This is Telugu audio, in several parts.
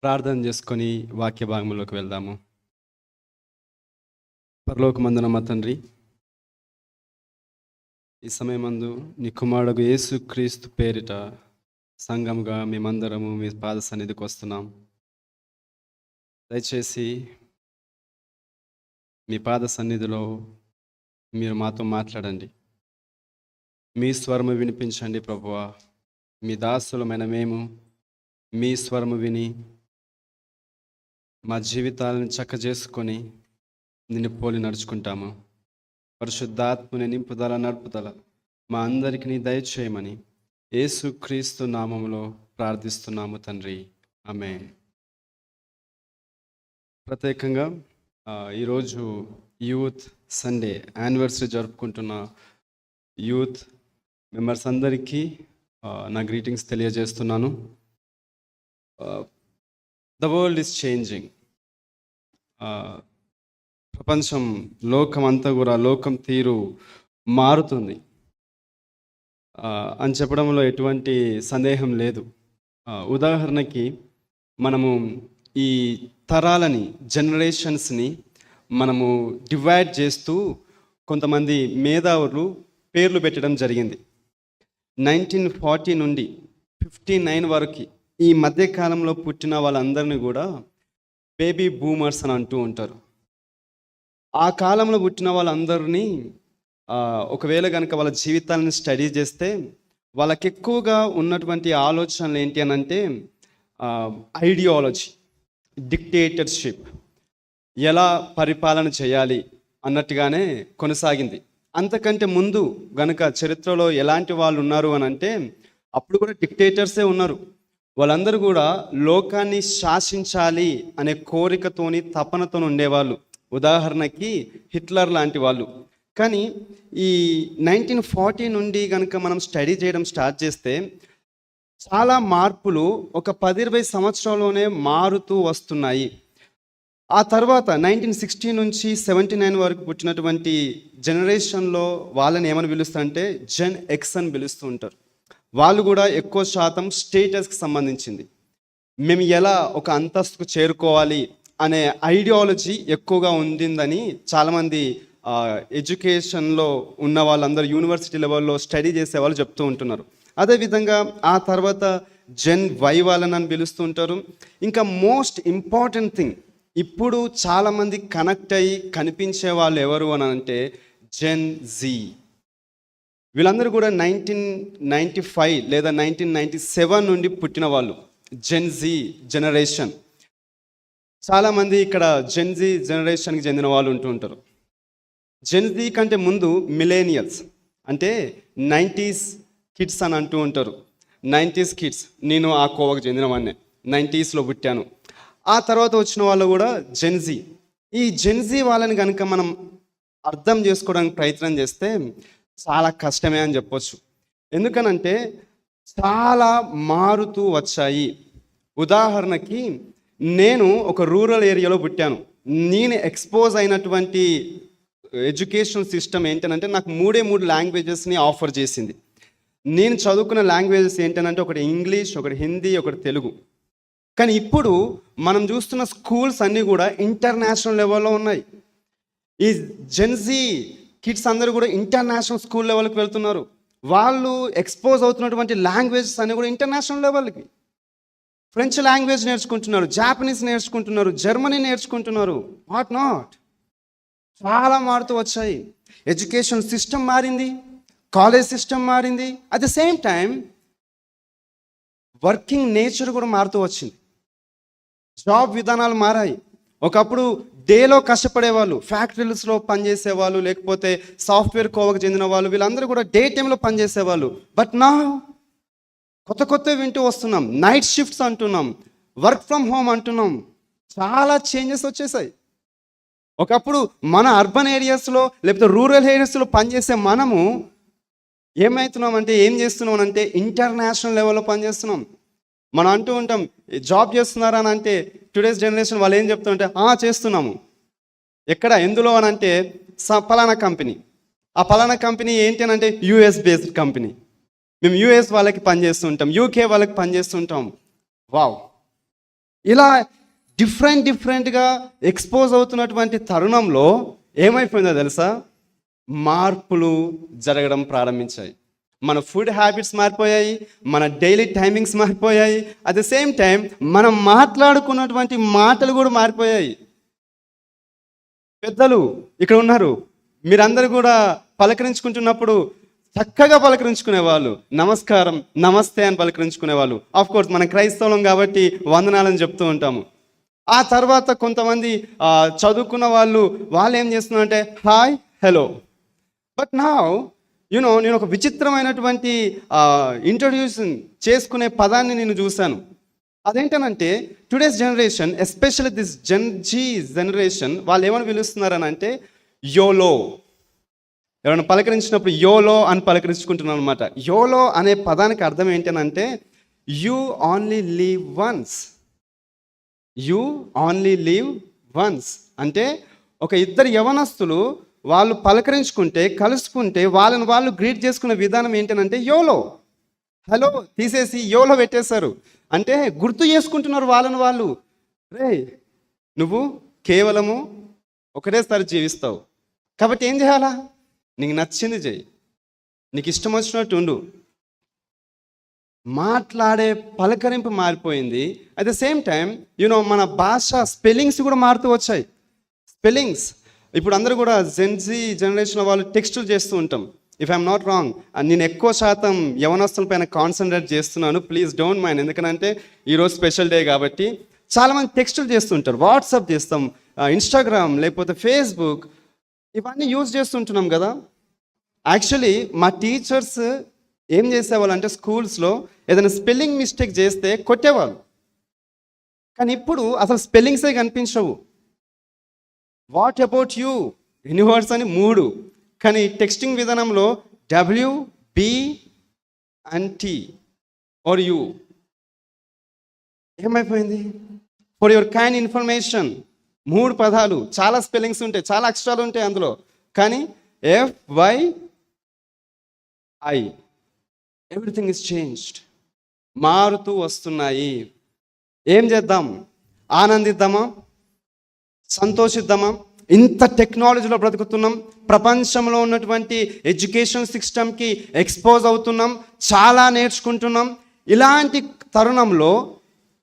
ప్రార్థన చేసుకొని వాక్య భాగంలోకి వెళ్దాము. పరలోకమందున మా తండ్రి, ఈ సమయమందు నీ కుమారుడు యేసుక్రీస్తు పేరిట సంఘముగా మేమందరము మీ పాద సన్నిధికి వస్తున్నాం. దయచేసి మీ పాద సన్నిధిలో మీరు మాతో మాట్లాడండి. మీ స్వరము వినిపించండి ప్రభువా. మీ దాసులమైన మేము మీ స్వరము విని మా జీవితాలను చక్కజేసుకొని నిన్ను పోలి నడుచుకుంటాము. పరిశుద్ధాత్మని నింపుదల నడుపుదల మా అందరికీ నీ దయచేయమని యేసుక్రీస్తు నామములో ప్రార్థిస్తున్నాము తండ్రి, ఆమేన్. ప్రత్యేకంగా ఈరోజు యూత్ సండే యానివర్సరీ జరుపుకుంటున్న యూత్ మెంబర్స్ అందరికీ నా గ్రీటింగ్స్ తెలియజేస్తున్నాను. The world is changing. ప్రపంచం, లోకం అంతా కూడా, లోకం తీరు మారుతుంది అని చెప్పడంలో ఎటువంటి సందేహం లేదు. ఉదాహరణకి మనము ఈ తరాలని, జనరేషన్స్ని మనము డివైడ్ చేస్తూ కొంతమంది మేధావులు పేర్లు పెట్టడం జరిగింది. 1940 నుండి 59 వరకు ఈ మధ్యకాలంలో పుట్టిన వాళ్ళందరినీ కూడా బేబీ బూమర్స్ అని అంటూ ఉంటారు. ఆ కాలంలో పుట్టిన వాళ్ళందరినీ ఒకవేళ కనుక వాళ్ళ జీవితాలను స్టడీ చేస్తే వాళ్ళకి ఎక్కువగా ఉన్నటువంటి ఆలోచనలు ఏంటి అని అంటే ఐడియాలజీ, డిక్టేటర్షిప్, ఎలా పరిపాలన చేయాలి అన్నట్టుగానే కొనసాగింది. అంతకంటే ముందు గనుక చరిత్రలో ఎలాంటి వాళ్ళు ఉన్నారు అని అంటే అప్పుడు కూడా డిక్టేటర్సే ఉన్నారు. వాళ్ళందరూ కూడా లోకాన్ని శాసించాలి అనే కోరికతోని, తపనతో ఉండేవాళ్ళు. ఉదాహరణకి హిట్లర్ లాంటి వాళ్ళు. కానీ ఈ 1940 నుండి కనుక మనం స్టడీ చేయడం స్టార్ట్ చేస్తే చాలా మార్పులు ఒక 10-20 సంవత్సరాల్లోనే మారుతూ వస్తున్నాయి. ఆ తర్వాత 1960 నుంచి 79 వరకు పుట్టినటువంటి జనరేషన్లో వాళ్ళని ఏమని పిలుస్తారంటే జెన్ ఎక్స్ అని పిలుస్తూ ఉంటారు. వాళ్ళు కూడా ఎక్కువ శాతం స్టేటస్కి సంబంధించింది. మేము ఎలా ఒక అంతస్తుకు చేరుకోవాలి అనే ఐడియాలజీ ఎక్కువగా ఉండిందని చాలామంది ఎడ్యుకేషన్లో ఉన్న వాళ్ళందరూ, యూనివర్సిటీ లెవెల్లో స్టడీ చేసే వాళ్ళు చెప్తూ ఉంటున్నారు. అదేవిధంగా ఆ తర్వాత జెన్ వై వాళ్ళని పిలుస్తూ ఉంటారు. ఇంకా మోస్ట్ ఇంపార్టెంట్ థింగ్, ఇప్పుడు చాలామంది కనెక్ట్ అయ్యి కనిపించే వాళ్ళు ఎవరు అని అంటే జెన్ జీ. వీళ్ళందరూ కూడా 1995 లేదా 1997 నుండి పుట్టిన వాళ్ళు, జెన్ జీ జనరేషన్. చాలామంది ఇక్కడ జెన్ జీ జనరేషన్కి చెందిన వాళ్ళు ఉంటూ ఉంటారు. జెన్ జీ కంటే ముందు మిలేనియల్స్ అంటే 90s కిడ్స్ అని అంటూ ఉంటారు. 90s కిడ్స్, నేను ఆ కోవకు చెందినవాడినే, 90sలో పుట్టాను. ఆ తర్వాత వచ్చిన వాళ్ళు కూడా జెన్ జీ. ఈ జెన్ జీ వాళ్ళని కనుక మనం అర్థం చేసుకోవడానికి ప్రయత్నం చేస్తే చాలా కష్టమే అని చెప్పొచ్చు. ఎందుకనంటే చాలా మారుతూ వచ్చాయి. ఉదాహరణకి నేను ఒక రూరల్ ఏరియాలో పుట్టాను. నేను ఎక్స్పోజ్ అయినటువంటి ఎడ్యుకేషన్ సిస్టమ్ ఏంటంటే నాకు 3 లాంగ్వేజెస్ని ఆఫర్ చేసింది. నేను చదువుకున్న లాంగ్వేజెస్ ఏంటంటే ఒకటి ఇంగ్లీష్, ఒకటి హిందీ, ఒకటి తెలుగు. కానీ ఇప్పుడు మనం చూస్తున్న స్కూల్స్ అన్నీ కూడా ఇంటర్నేషనల్ లెవెల్లో ఉన్నాయి. ఈ జెన్జీ కిడ్స్ అందరూ కూడా ఇంటర్నేషనల్ స్కూల్ లెవెల్కి వెళ్తున్నారు. వాళ్ళు ఎక్స్పోజ్ అవుతున్నటువంటి లాంగ్వేజెస్ అన్నీ కూడా ఇంటర్నేషనల్ లెవెల్కి. ఫ్రెంచ్ లాంగ్వేజ్ నేర్చుకుంటున్నారు, జాపనీస్ నేర్చుకుంటున్నారు, జర్మనీ నేర్చుకుంటున్నారు, వాట్ నాట్. చాలా మారుతూ వచ్చాయి. ఎడ్యుకేషన్ సిస్టమ్ మారింది, కాలేజ్ సిస్టమ్ మారింది. At the same time working nature కూడా మారుతూ వచ్చింది. జాబ్ విధానాలు మారాయి. ఒకప్పుడు డేలో కష్టపడేవాళ్ళు, ఫ్యాక్టరీస్లో పనిచేసేవాళ్ళు, లేకపోతే సాఫ్ట్వేర్ కోవకు చెందిన వాళ్ళు, వీళ్ళందరూ కూడా డే టైంలో పనిచేసేవాళ్ళు. బట్ నా కొత్త వింటూ వస్తున్నాం. నైట్ షిఫ్ట్స్ అంటున్నాం, వర్క్ ఫ్రమ్ హోమ్ అంటున్నాం. చాలా చేంజెస్ వచ్చేసాయి. ఒకప్పుడు మన అర్బన్ ఏరియాస్లో లేకపోతే రూరల్ ఏరియాస్లో పనిచేసే మనము ఏమవుతున్నామంటే, ఏం చేస్తున్నాం అంటే ఇంటర్నేషనల్ లెవెల్లో పనిచేస్తున్నాం. మనం అంటూ ఉంటాం జాబ్ చేస్తున్నారా అని అంటే టుడేస్ జనరేషన్ వాళ్ళు ఏం చెప్తుంటే చేస్తున్నాము. ఎక్కడ, ఎందులో అని అంటే పలానా కంపెనీ. ఆ పలానా కంపెనీ ఏంటి అని అంటే యూఎస్ బేస్డ్ కంపెనీ. మేము యూఎస్ వాళ్ళకి పనిచేస్తుంటాం, యూకే వాళ్ళకి పనిచేస్తుంటాం. వావ్, ఇలా డిఫరెంట్గా ఎక్స్పోజ్ అవుతున్నటువంటి తరుణంలో ఏమైపోయిందో తెలుసా? మార్పులు జరగడం ప్రారంభించాయి. మన ఫుడ్ హ్యాబిట్స్ మారిపోయాయి, మన డైలీ టైమింగ్స్ మారిపోయాయి. అట్ ద సేమ్ టైం మనం మాట్లాడుకున్నటువంటి మాటలు కూడా మారిపోయాయి. పెద్దలు ఇక్కడ ఉన్నారు, మీరందరూ కూడా పలకరించుకుంటున్నప్పుడు చక్కగా పలకరించుకునేవాళ్ళు. నమస్కారం, నమస్తే అని పలకరించుకునేవాళ్ళు. ఆఫ్ కోర్స్ మన క్రైస్తవం కాబట్టి వందనాలని చెప్తూ ఉంటాము. ఆ తర్వాత కొంతమంది చదువుకున్న వాళ్ళు ఏం చేస్తున్నారంటే హాయ్, హలో. బట్ నౌ నేను ఒక విచిత్రమైనటువంటి ఇంట్రడ్యూషన్ చేసుకునే పదాన్ని నేను చూశాను. అదేంటనంటే today's generation, especially this Z generation, వాళ్ళు ఏమని పిలుస్తున్నారని అంటే యోలో. ఎవరైనా పలకరించినప్పుడు యోలో అని పలకరించుకుంటున్నాను అనమాట. యోలో అనే పదానికి అర్థం ఏంటనంటే you only live once. You only live once అంటే ఒక ఇద్దరు యవనస్తులు వాళ్ళు పలకరించుకుంటే, కలుసుకుంటే వాళ్ళని వాళ్ళు గ్రీట్ చేసుకునే విధానం ఏంటనంటే యోలో. హలో తీసేసి యోలో పెట్టేశారు. అంటే గుర్తు చేసుకుంటున్నారు వాళ్ళని వాళ్ళు. రే, నువ్వు కేవలము ఒకటేసారి జీవిస్తావు కాబట్టి ఏం చేయాలా? నీకు నచ్చింది చెయ్యి, నీకు ఇష్టం వచ్చినట్టు ఉండు. మాట్లాడే పలకరింపు మారిపోయింది. అట్ ద సేమ్ టైం మన భాష స్పెల్లింగ్స్ కూడా మారుతూ వచ్చాయి. స్పెల్లింగ్స్ ఇప్పుడు అందరూ కూడా జెన్జీ జనరేషన్ వాళ్ళు టెక్స్టులు చేస్తూ ఉంటాం. ఇఫ్ ఐఎమ్ నాట్ రాంగ్, నేను ఎక్కువ శాతం యవనస్తుల పైన కాన్సన్ట్రేట్ చేస్తున్నాను, ప్లీజ్ డోంట్ మైండ్. ఎందుకంటే ఈరోజు స్పెషల్ డే కాబట్టి చాలామంది టెక్స్టులు చేస్తుంటారు. వాట్సాప్ చేస్తాం, ఇన్స్టాగ్రామ్ లేకపోతే ఫేస్బుక్, ఇవన్నీ యూజ్ చేస్తుంటున్నాం కదా. యాక్చువల్లీ మా టీచర్స్ ఏం చేసేవాళ్ళు అంటే స్కూల్స్లో ఏదైనా స్పెల్లింగ్ మిస్టేక్ చేస్తే కొట్టేవాళ్ళు. కానీ ఇప్పుడు అసలు స్పెల్లింగ్సే కనిపించవు. వాట్ అబౌట్ యూ, యూనివర్స్ అని 3, కానీ టెక్స్టింగ్ విధానంలో W, B and T R U. ఏమైపోయింది? ఫర్ యువర్ కైండ్ ఇన్ఫర్మేషన్ 3 పదాలు, చాలా స్పెల్లింగ్స్ ఉంటాయి, చాలా అక్షరాలు ఉంటాయి అందులో. కానీ FYI, ఎవ్రీథింగ్ ఇస్ చేంజ్డ్. మారుతూ వస్తున్నాయి. ఏం చేద్దాం? ఆనందిద్దామా? సంతోషిద్దామా? ఇంత టెక్నాలజీలో బ్రతుకుతున్నాం, ప్రపంచంలో ఉన్నటువంటి ఎడ్యుకేషన్ సిస్టమ్కి ఎక్స్పోజ్ అవుతున్నాం, చాలా నేర్చుకుంటున్నాం. ఇలాంటి తరుణంలో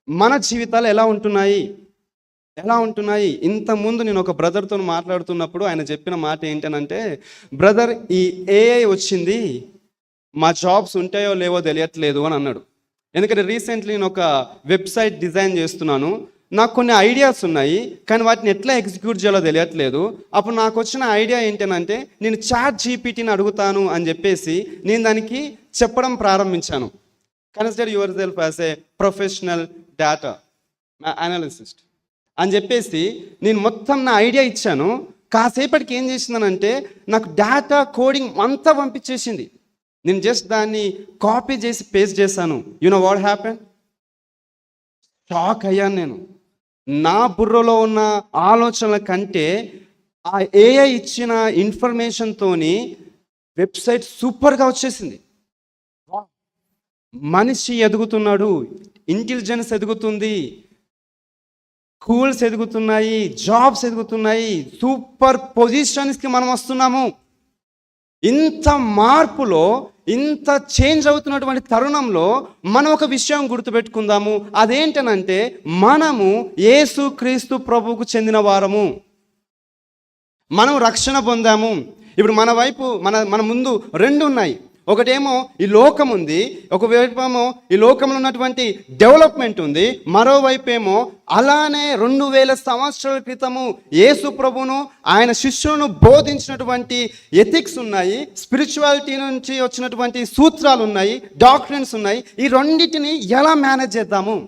మన జీవితాలు ఎలా ఉంటున్నాయి? ఇంతకుముందు నేను ఒక బ్రదర్తో మాట్లాడుతున్నప్పుడు ఆయన చెప్పిన మాట ఏంటనంటే, బ్రదర్, ఈ AI వచ్చింది, మా జాబ్స్ ఉంటాయో లేవో తెలియట్లేదు అని అన్నాడు. ఎందుకంటే రీసెంట్లీ నేను ఒక వెబ్సైట్ డిజైన్ చేస్తున్నాను, నాకు కొన్ని ఐడియాస్ ఉన్నాయి, కానీ వాటిని ఎట్లా ఎగ్జిక్యూట్ చేయాలో తెలియట్లేదు. అప్పుడు నాకు వచ్చిన ఐడియా ఏంటనంటే నేను ChatGPTని అడుగుతాను అని చెప్పేసి నేను దానికి చెప్పడం ప్రారంభించాను. Consider your self as a professional data analyst అని చెప్పేసి నేను మొత్తం నా ఐడియా ఇచ్చాను. కాసేపటికి ఏం చేసిందనంటే నాకు డేటా కోడింగ్ అంతా పంపించేసింది. నేను జస్ట్ దాన్ని కాపీ చేసి పేస్ట్ చేశాను. What happen? షాక్ అయ్యాను నేను. నా బుర్రలో ఉన్న ఆలోచనల కంటే ఆ AI ఇచ్చిన ఇన్ఫర్మేషన్తోని వెబ్సైట్ సూపర్గా వచ్చేసింది. మనిషి ఎదుగుతున్నాడు, ఇంటెలిజెన్స్ ఎదుగుతుంది, స్కూల్స్ ఎదుగుతున్నాయి, జాబ్స్ ఎదుగుతున్నాయి, సూపర్ పొజిషన్స్కి మనం వస్తున్నాము. ఇంత మార్పులో, ఇంత చేంజ్ అవుతున్నటువంటి తరుణంలో మనం ఒక విషయం గుర్తుపెట్టుకుందాము. అదేంటనంటే మనము యేసుక్రీస్తు ప్రభువుకు చెందిన వారము. మనం రక్షణ పొందాము. ఇప్పుడు మన వైపు మన ముందు 2 ఉన్నాయి. ఒకటేమో ఈ లోకం ఉంది, ఒకవైపేమో ఈ లోకంలో ఉన్నటువంటి డెవలప్మెంట్ ఉంది, మరోవైపు ఏమో అలానే 2000 సంవత్సరాల క్రితము యేసు ప్రభును ఆయన శిష్యులను బోధించినటువంటి ఎథిక్స్ ఉన్నాయి, స్పిరిచువాలిటీ నుంచి వచ్చినటువంటి సూత్రాలు ఉన్నాయి, డాక్ట్రిన్స్ ఉన్నాయి. ఈ రెండింటిని ఎలా మేనేజ్ చేద్దాము?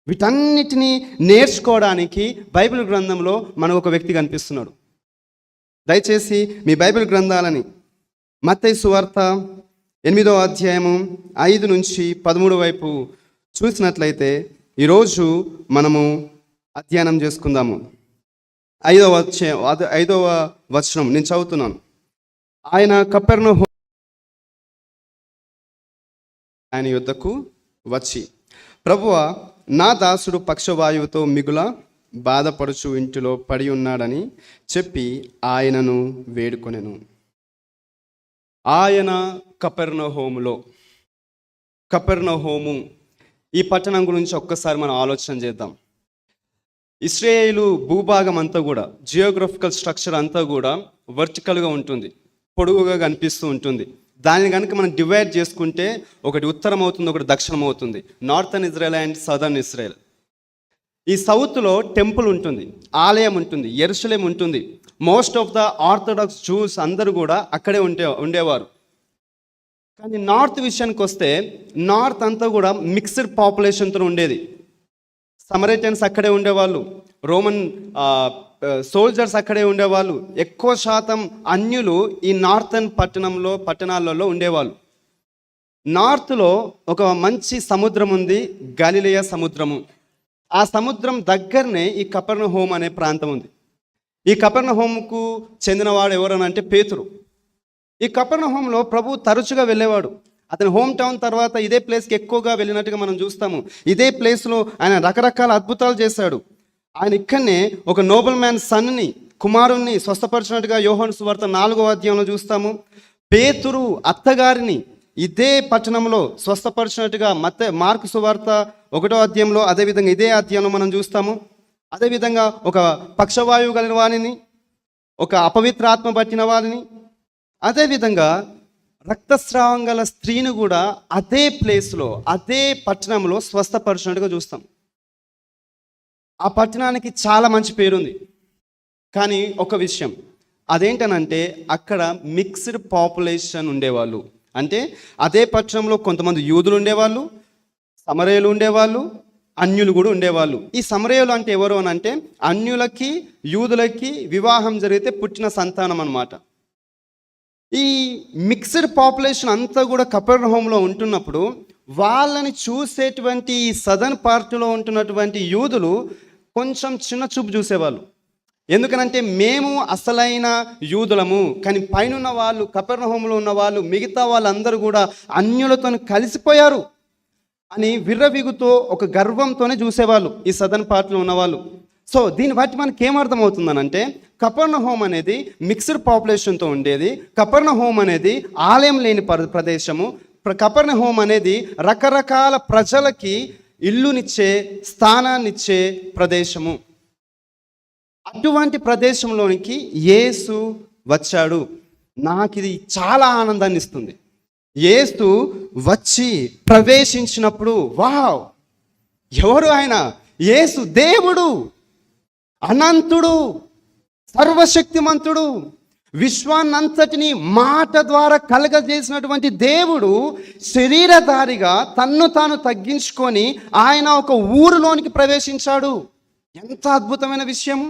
వీటన్నిటినీ నేర్చుకోవడానికి బైబిల్ గ్రంథంలో మనకు ఒక వ్యక్తి కనిపిస్తున్నాడు. దయచేసి మీ బైబిల్ గ్రంథాలని మత్తయి సువార్త 8వ అధ్యాయము 5 నుంచి 13 వైపు చూసినట్లయితే ఈరోజు మనము అధ్యయనం చేసుకుందాము. 5వ వచనం నేను చదువుతున్నాను. ఆయన కపెర్నహూము ఆయన యుద్ధకు వచ్చి, ప్రభువా, నా దాసుడు పక్షవాయువుతో మిగుల బాధపడుచు ఇంటిలో పడి ఉన్నాడని చెప్పి ఆయనను వేడుకొనెను. ఆయన కపెర్నహూము ఈ పట్టణం గురించి ఒక్కసారి మనం ఆలోచన చేద్దాం. ఇశ్రాయేలు భూభాగం అంతా కూడా, జియోగ్రఫికల్ స్ట్రక్చర్ అంతా కూడా వర్టికల్గా ఉంటుంది, పొడుగుగా కనిపిస్తూ ఉంటుంది. దాన్ని కనుక మనం డివైడ్ చేసుకుంటే ఒకటి ఉత్తరం అవుతుంది, ఒకటి దక్షిణం అవుతుంది. Northern Israel and southern Israel. ఈ సౌత్లో టెంపుల్ ఉంటుంది, ఆలయం ఉంటుంది, యెరూషలేం ఉంటుంది. Most of the orthodox juice అందరూ కూడా అక్కడే ఉండేవారు. కానీ నార్త్ విషయానికి వస్తే నార్త్ అంతా కూడా మిక్స్డ్ పాపులేషన్తో ఉండేది. సమరైటన్స్ అక్కడే ఉండేవాళ్ళు, రోమన్ సోల్జర్స్ అక్కడే ఉండేవాళ్ళు. ఎక్కువ శాతం అన్యులు ఈ నార్థన్ పట్టణాలలో ఉండేవాళ్ళు. నార్త్లో ఒక మంచి సముద్రం ఉంది, గలిలయ సముద్రము. ఆ సముద్రం దగ్గరనే ఈ కపెర్నహూము అనే ప్రాంతం ఉంది. ఈ కపెర్నహూముకు చెందినవాడు ఎవరనంటే పేతురు. ఈ కపెర్నహూములో ప్రభు తరచుగా వెళ్ళేవాడు. అతని హోమ్ టౌన్ తర్వాత ఇదే ప్లేస్కి ఎక్కువగా వెళ్ళినట్టుగా మనం చూస్తాము. ఇదే ప్లేస్లో ఆయన రకరకాల అద్భుతాలు చేశాడు. ఆయన ఇక్కడనే ఒక నోబెల్ మ్యాన్ సన్ని, కుమారుణ్ణి స్వస్థపరిచినట్టుగా యోహాను సువార్త 4వ అధ్యాయంలో చూస్తాము. పేతురు అత్తగారిని ఇదే పట్టణంలో స్వస్థపరిచినట్టుగా మార్కు సువార్త 1వ అధ్యాయంలో, అదేవిధంగా ఇదే అధ్యాయంలో మనం చూస్తాము. అదేవిధంగా ఒక పక్షవాయువు కలిగిన వారిని, ఒక అపవిత్ర ఆత్మ పట్టిన వారిని, అదేవిధంగా రక్తస్రావం గల స్త్రీని కూడా అదే ప్లేస్లో, అదే పట్టణంలో స్వస్థపరిచినట్టుగా చూస్తాం. ఆ పట్టణానికి చాలా మంచి పేరుంది. కానీ ఒక విషయం అదేంటనంటే అక్కడ మిక్స్డ్ పాపులేషన్ ఉండేవాళ్ళు. అంటే అదే పట్టణంలో కొంతమంది యూదులు ఉండేవాళ్ళు, సమరయులు ఉండేవాళ్ళు, అన్యులు కూడా ఉండేవాళ్ళు. ఈ సమరయులు అంటే ఎవరు అని అంటే అన్యులకి యూదులకి వివాహం జరిగితే పుట్టిన సంతానం అన్నమాట. ఈ మిక్స్డ్ పాపులేషన్ అంతా కూడా కపెర్నహూములో ఉంటున్నప్పుడు వాళ్ళని చూసేటువంటి ఈ సదర్న్ పార్టీలో ఉంటున్నటువంటి యూదులు కొంచెం చిన్న చూపు చూసేవాళ్ళు. ఎందుకనంటే మేము అసలైన యూదులము, కానీ పైన వాళ్ళు, కపెర్నహూములో ఉన్న వాళ్ళు, మిగతా వాళ్ళందరూ కూడా అన్యులతో కలిసిపోయారు అని విర్రవిగుతో ఒక గర్వంతోనే చూసేవాళ్ళు ఈ సదర్న్ పార్టీలో ఉన్నవాళ్ళు. సో దీన్ని బట్టి మనకి ఏమర్థమవుతుందనంటే కపెర్నహూము అనేది మిక్స్డ్ పాపులేషన్తో ఉండేది. కపెర్నహూము అనేది ఆలయం లేని ప్రదేశము. కపెర్నహూము అనేది రకరకాల ప్రజలకి ఇల్లునిచ్చే, స్థానాన్నిచ్చే ప్రదేశము. అటువంటి ప్రదేశంలోనికి యేసు వచ్చాడు. నాకు ఇది చాలా ఆనందాన్ని ఇస్తుంది. యేసు వచ్చి ప్రవేశించినప్పుడు వావ్, ఎవరు ఆయన? యేసు దేవుడు, అనంతుడు, సర్వశక్తిమంతుడు, విశ్వాన్నంతటిని మాట ద్వారా కలగజేసినటువంటి దేవుడు శరీరధారిగా తన్ను తాను తగ్గించుకొని ఆయన ఒక ఊరిలోనికి ప్రవేశించాడు. ఎంత అద్భుతమైన విషయము!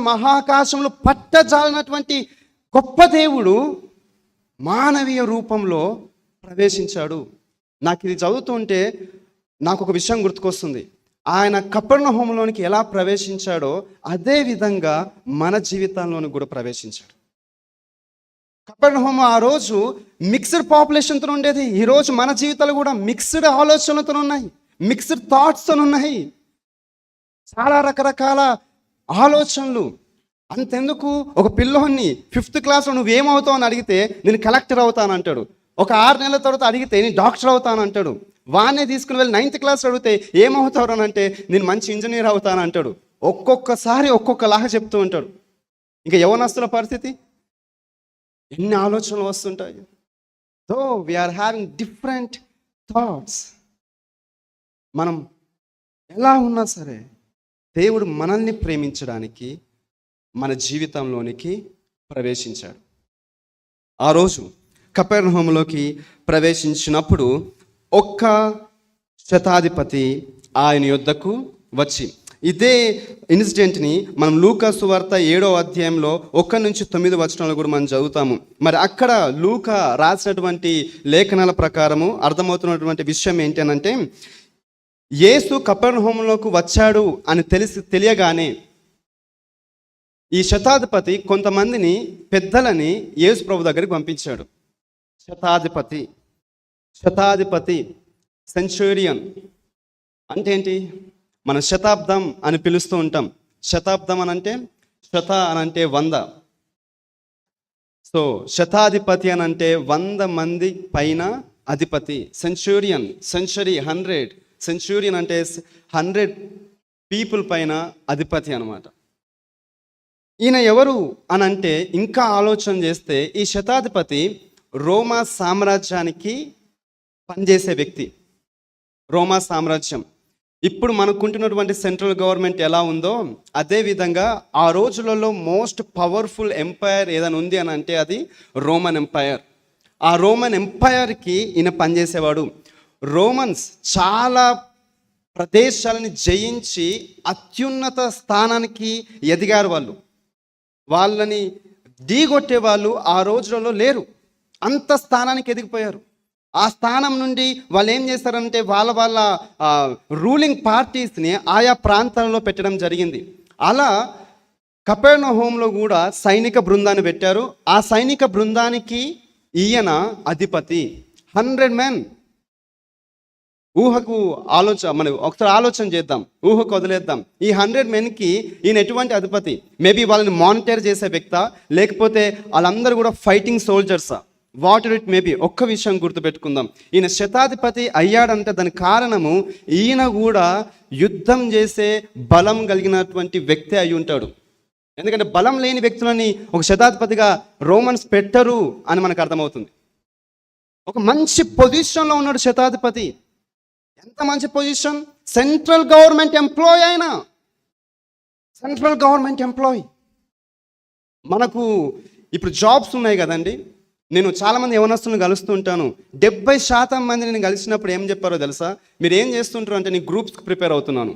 మహాకాశంలో పట్టజాలనటువంటి గొప్ప దేవుడు మానవీయ రూపంలో ప్రవేశించాడు. నాకు ఇది చదువుతుంటే నాకు ఒక విషయం గుర్తుకొస్తుంది. ఆయన కపెర్నహూములోనికి ఎలా ప్రవేశించాడో అదే విధంగా మన జీవితాల్లోనికి కూడా ప్రవేశించాడు. కపెర్నహూము ఆ రోజు మిక్స్డ్ పాపులేషన్తో ఉండేది. ఈరోజు మన జీవితాలు కూడా మిక్స్డ్ ఆలోచనలతో ఉన్నాయి, మిక్స్డ్ థాట్స్తో ఉన్నాయి, చాలా రకరకాల ఆలోచనలు. అంతెందుకు, ఒక పిల్లోని 5th క్లాస్లో నువ్వేమవుతావు అని అడిగితే నేను కలెక్టర్ అవుతాను అంటాడు. ఒక 6 నెలల తర్వాత అడిగితే నేను డాక్టర్ అవుతాను అంటాడు. వాడినే తీసుకుని వెళ్ళి 9th క్లాస్ అడిగితే ఏమవుతావు అని అంటే నేను మంచి ఇంజనీర్ అవుతాను అంటాడు. ఒక్కొక్కసారి ఒక్కొక్కలాగా చెప్తూ ఉంటాడు. ఇంకా యవ్వనస్తుల పరిస్థితి, ఎన్ని ఆలోచనలు వస్తుంటాయి. So we are having different thoughts. మనం ఎలా ఉన్నా సరే దేవుడు మనల్ని ప్రేమించడానికి మన జీవితంలోనికి ప్రవేశించాడు. ఆ రోజు కపెర్నహూములోకి ప్రవేశించినప్పుడు ఒక్క శతాధిపతి ఆయన యొద్దకు వచ్చి, ఇదే ఇన్సిడెంట్ని మనం లూకా సువార్త 7వ అధ్యాయంలో 1 నుంచి 9 వచనాలు కూడా మనం చదువుతాము. మరి అక్కడ లూకా రాసినటువంటి లేఖనాల ప్రకారము అర్థమవుతున్నటువంటి విషయం ఏంటనంటే, యేసు కపెర్నహూములోకి వచ్చాడు అని తెలియగానే ఈ శతాధిపతి కొంతమందిని పెద్దలని యేసు ప్రభు దగ్గరికి పంపించాడు. శతాధిపతి, సెంచురియన్ అంటే ఏంటి? మనం శతాబ్దం అని పిలుస్తూ ఉంటాం. శతాబ్దం అని అంటే శత అని అంటే 100. సో శతాధిపతి అని అంటే 100 మంది పైన అధిపతి. సెంచురియన్, సెంచరీ 100, సెంచురియన్ అంటే 100 పీపుల్ పైన అధిపతి అనమాట. ఈయన ఎవరు అని అంటే ఇంకా ఆలోచన చేస్తే ఈ శతాధిపతి రోమా సామ్రాజ్యానికి పనిచేసే వ్యక్తి. రోమా సామ్రాజ్యం ఇప్పుడు మనకుంటున్నటువంటి సెంట్రల్ గవర్నమెంట్ ఎలా ఉందో అదే విధంగా ఆ రోజులలో మోస్ట్ పవర్ఫుల్ ఎంపైర్ ఏదైనా ఉంది అని అంటే అది రోమన్ ఎంపైర్. ఆ రోమన్ ఎంపైర్కి ఈయన పనిచేసేవాడు. రోమన్స్ చాలా ప్రదేశాలని జయించి అత్యున్నత స్థానానికి ఎదిగారు. వాళ్ళని ఢీగొట్టే వాళ్ళు ఆ రోజులలో లేరు. అంత స్థానానికి ఎదిగిపోయారు. ఆ స్థానం నుండి వాళ్ళు ఏం చేస్తారంటే వాళ్ళ రూలింగ్ పార్టీస్ని ఆయా ప్రాంతాలలో పెట్టడం జరిగింది. అలా కపెర్నహూములో కూడా సైనిక బృందాన్ని పెట్టారు. ఆ సైనిక బృందానికి ఈయన అధిపతి. 100 men. ఊహకు మనం ఒకసారి ఆలోచన చేద్దాం, ఊహకు వదిలేద్దాం. ఈ 100 menకి ఈయన ఎటువంటి అధిపతి? మేబీ వాళ్ళని మానిటర్ చేసే వ్యక్తా, లేకపోతే వాళ్ళందరూ కూడా ఫైటింగ్ సోల్జర్సా? What it maybe. ఒక్క విషయం గుర్తుపెట్టుకుందాం, ఈయన శతాధిపతి అయ్యాడంటే దానికి కారణము ఈయన కూడా యుద్ధం చేసే బలం కలిగినటువంటి వ్యక్తి అయి ఉంటాడు. ఎందుకంటే బలం లేని వ్యక్తులని ఒక శతాధిపతిగా రోమన్స్ పెట్టరు అని మనకు అర్థమవుతుంది. ఒక మంచి పొజిషన్లో ఉన్నాడు శతాధిపతి. ఎంత మంచి పొజిషన్! Central government employee. అయినా సెంట్రల్ గవర్నమెంట్ ఎంప్లాయ్. మనకు ఇప్పుడు జాబ్స్ ఉన్నాయి కదండి. నేను చాలామంది యవనస్తులను కలుస్తూ ఉంటాను. 70% మంది నేను కలిసినప్పుడు ఏం చెప్పారో తెలుసా? మీరు ఏం చేస్తుంటారు అంటే, నేను గ్రూప్స్కి ప్రిపేర్ అవుతున్నాను.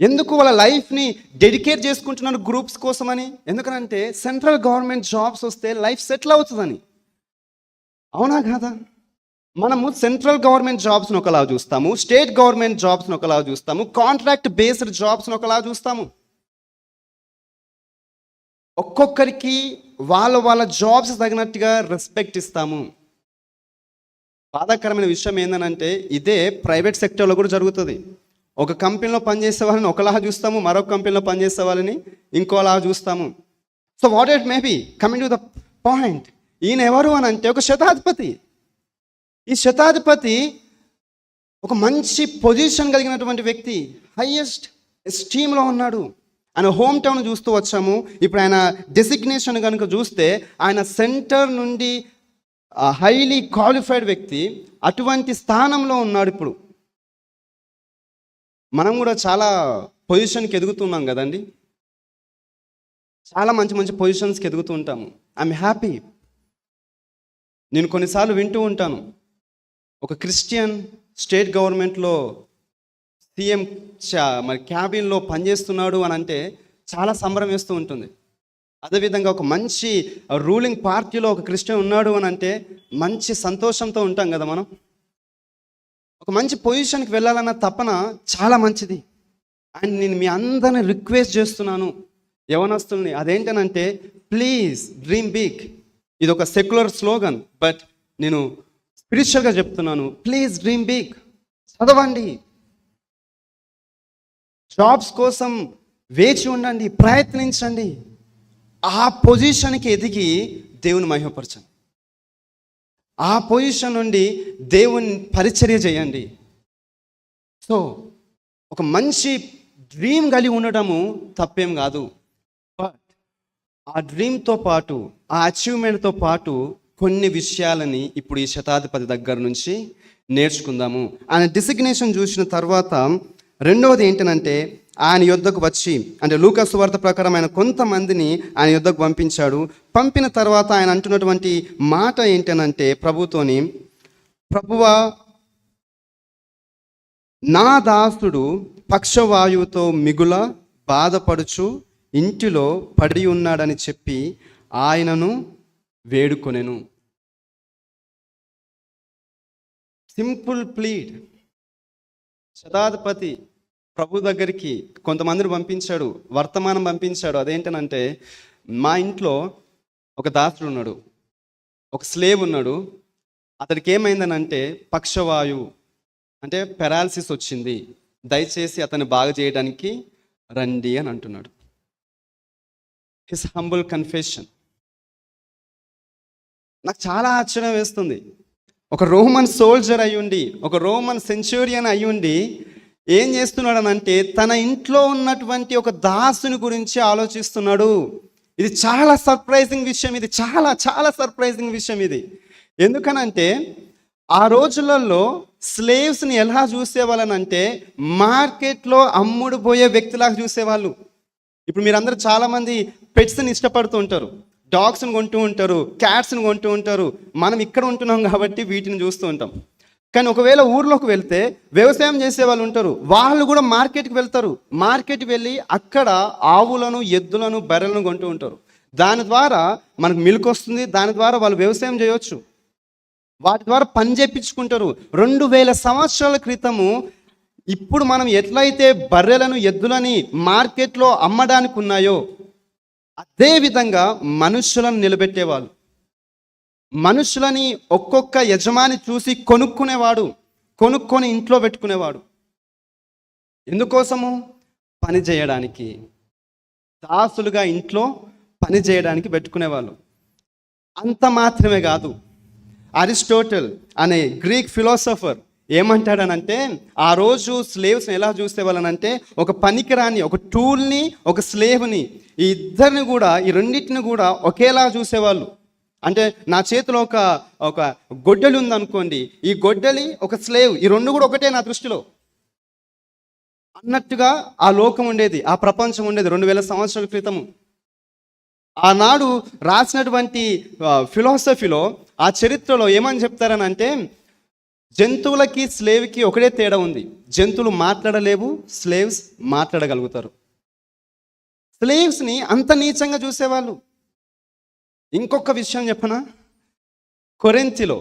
ఎందుకు? వాళ్ళ లైఫ్ని డెడికేట్ చేసుకుంటున్నాను గ్రూప్స్ కోసమని. ఎందుకనంటే సెంట్రల్ గవర్నమెంట్ జాబ్స్ వస్తే లైఫ్ సెటిల్ అవుతుందని. అవునా కాదా? మనము సెంట్రల్ గవర్నమెంట్ జాబ్స్ని ఒకలా చూస్తాము, స్టేట్ గవర్నమెంట్ జాబ్స్ని ఒకలా చూస్తాము, కాంట్రాక్ట్ బేస్డ్ జాబ్స్ని ఒకలా చూస్తాము. ఒక్కొక్కరికి వాళ్ళ జాబ్స్ తగినట్టుగా రెస్పెక్ట్ ఇస్తాము. బాధాకరమైన విషయం ఏంటంటే ఇదే ప్రైవేట్ సెక్టర్లో కూడా జరుగుతుంది. ఒక కంపెనీలో పనిచేసే వాళ్ళని ఒకలా చూస్తాము, మరొక కంపెనీలో పనిచేసే వాళ్ళని ఇంకోలా చూస్తాము. So what it may be, coming to the point, ఈయన ఎవరు అని అంటే ఒక శతాధిపతి. ఈ శతాధిపతి ఒక మంచి పొజిషన్ కలిగినటువంటి వ్యక్తి, హైయెస్ట్ ఎస్టీమ్లో ఉన్నాడు. ఆయన హోమ్ టౌన్ చూస్తూ వచ్చాము. ఇప్పుడు ఆయన డెసిగ్నేషన్ కనుక చూస్తే ఆయన సెంటర్ నుండి హైలీ క్వాలిఫైడ్ వ్యక్తి, అటువంటి స్థానంలో ఉన్నాడు. ఇప్పుడు మనం కూడా చాలా పొజిషన్కి ఎదుగుతున్నాం కదండి. చాలా మంచి మంచి పొజిషన్స్కి ఎదుగుతూ ఉంటాము. I'm happy. నేను కొన్నిసార్లు వింటూ ఉంటాను, ఒక క్రిస్టియన్ స్టేట్ గవర్నమెంట్లో సీఎం మరి క్యాబిన్లో పనిచేస్తున్నాడు అని అంటే చాలా సంబరం వేస్తూ ఉంటుంది. అదేవిధంగా ఒక మంచి రూలింగ్ పార్టీలో ఒక క్రిస్టియన్ ఉన్నాడు అని అంటే మంచి సంతోషంతో ఉంటాం కదా మనం. ఒక మంచి పొజిషన్కి వెళ్ళాలన్న తపన చాలా మంచిది. అండ్ నేను మీ అందరిని రిక్వెస్ట్ చేస్తున్నాను యవనస్తుల్ని, అదేంటనంటే ప్లీజ్ డ్రీమ్ బిగ్. ఇది ఒక సెక్యులర్ స్లోగన్, బట్ నేను స్పిరిచువల్గా చెప్తున్నాను. Please dream big. చదవండి, జాబ్స్ కోసం వేచి ఉండండి, ప్రయత్నించండి. ఆ పొజిషన్కి ఎదిగి దేవుని మహిమపరచండి. ఆ పొజిషన్ నుండి దేవుని పరిచర్య చేయండి. సో ఒక మంచి డ్రీమ్ కలిగి ఉండటము తప్పేం కాదు. బట్ ఆ డ్రీమ్తో పాటు, ఆ అచీవ్మెంట్తో పాటు కొన్ని విషయాలని ఇప్పుడు ఈ శతాధిపతి దగ్గర నుంచి నేర్చుకుందాము. ఆయన డిసిగ్నేషన్ చూసిన తర్వాత రెండవది ఏంటంటే, ఆయన యొద్దకు వచ్చి, అంటే లూకా సువార్త ప్రకారం ఆయన కొంతమందిని ఆయన యొద్దకు పంపించాడు. పంపిన తర్వాత ఆయన అంటున్నటువంటి మాట ఏంటనంటే ప్రభుతోని, ప్రభువా, నా దాసుడు పక్షవాయువుతో మిగుల బాధపడుచు ఇంటిలో పడి ఉన్నాడని చెప్పి ఆయనను వేడుకొనెను. Simple plead. శతాధిపతి ప్రభు దగ్గరికి కొంతమందిని పంపించాడు, వర్తమానం పంపించాడు. అదేంటనంటే, మా ఇంట్లో ఒక దాసుడు ఉన్నాడు, ఒక స్లేవ్ ఉన్నాడు, అతడికి ఏమైందనంటే పక్షవాయువు, అంటే పెరాలసిస్ వచ్చింది, దయచేసి అతన్ని బాగా చేయడానికి రండి అని అంటున్నాడు. His humble confession. నాకు చాలా ఆశ్చర్యం వేస్తుంది. ఒక రోమన్ సోల్జర్ అయ్యుండి, ఒక రోమన్ సెంచూరియన్ అయ్యుండి ఏం చేస్తున్నాడు అనంటే తన ఇంట్లో ఉన్నటువంటి ఒక దాసుని గురించి ఆలోచిస్తున్నాడు. ఇది చాలా సర్ప్రైజింగ్ విషయం, ఇది చాలా చాలా సర్ప్రైజింగ్ విషయం ఇది. ఎందుకనంటే ఆ రోజులలో స్లేవ్స్ని ఎలా చూసేవాళ్ళనంటే మార్కెట్లో అమ్ముడు పోయే వ్యక్తిలాగా చూసేవాళ్ళు. ఇప్పుడు మీరందరూ చాలామంది పెట్స్ని ఇష్టపడుతూ ఉంటారు, డాగ్స్ని కొంటూ ఉంటారు, క్యాట్స్ని కొంటూ ఉంటారు. మనం ఇక్కడ ఉంటున్నాం కాబట్టి వీటిని చూస్తూ ఉంటాం. కానీ ఒకవేళ ఊర్లోకి వెళ్తే వ్యవసాయం చేసే వాళ్ళు ఉంటారు, వాళ్ళు కూడా మార్కెట్కి వెళ్తారు. మార్కెట్కి వెళ్ళి అక్కడ ఆవులను, ఎద్దులను, బర్రెలను కొంటూ ఉంటారు. దాని ద్వారా మనకు మిల్క్ వస్తుంది, దాని ద్వారా వాళ్ళు వ్యవసాయం చేయొచ్చు, వాటి ద్వారా పని చేయించుకుంటారు. 2000 సంవత్సరాల క్రితము ఇప్పుడు మనం ఎట్లయితే బర్రెలను, ఎద్దులని మార్కెట్లో అమ్మడానికి ఉన్నాయో అదే విధంగా మనుషులను నిలబెట్టేవాళ్ళు. మనుషులని ఒక్కొక్క యజమాని చూసి కొనుక్కునేవాడు, కొనుక్కొని ఇంట్లో పెట్టుకునేవాడు. ఎందుకోసము? పని చేయడానికి, దాసులుగా ఇంట్లో పని చేయడానికి పెట్టుకునేవాళ్ళు. అంత మాత్రమే కాదు, అరిస్టోటల్ అనే గ్రీక్ ఫిలాసఫర్ ఏమంటాడనంటే ఆ రోజు స్లేవ్స్ని ఎలా చూసేవాళ్ళనంటే ఒక పనికిరాని ఒక టూల్ని, ఒక స్లేవ్ని, ఈ ఇద్దరిని కూడా, ఈ రెండింటిని కూడా ఒకేలా చూసేవాళ్ళు. అంటే నా చేతిలో ఒక గొడ్డలి ఉందనుకోండి, ఈ గొడ్డలి ఒక స్లేవ్, ఈ రెండు కూడా ఒకటే నా దృష్టిలో అన్నట్టుగా ఆ లోకం ఉండేది, ఆ ప్రపంచం ఉండేది 2000 సంవత్సరాల క్రితము. ఆనాడు రాసినటువంటి ఫిలాసఫీలో, ఆ చరిత్రలో ఏమని చెప్తారనంటే జంతువులకి స్లేవ్కి ఒకటే తేడా ఉంది. జంతువులు మాట్లాడలేవు, స్లేవ్స్ మాట్లాడగలుగుతారు. స్లేవ్స్ని అంత నీచంగా చూసేవాళ్ళు. ఇంకొక విషయం చెప్పనా, కొరింథీలో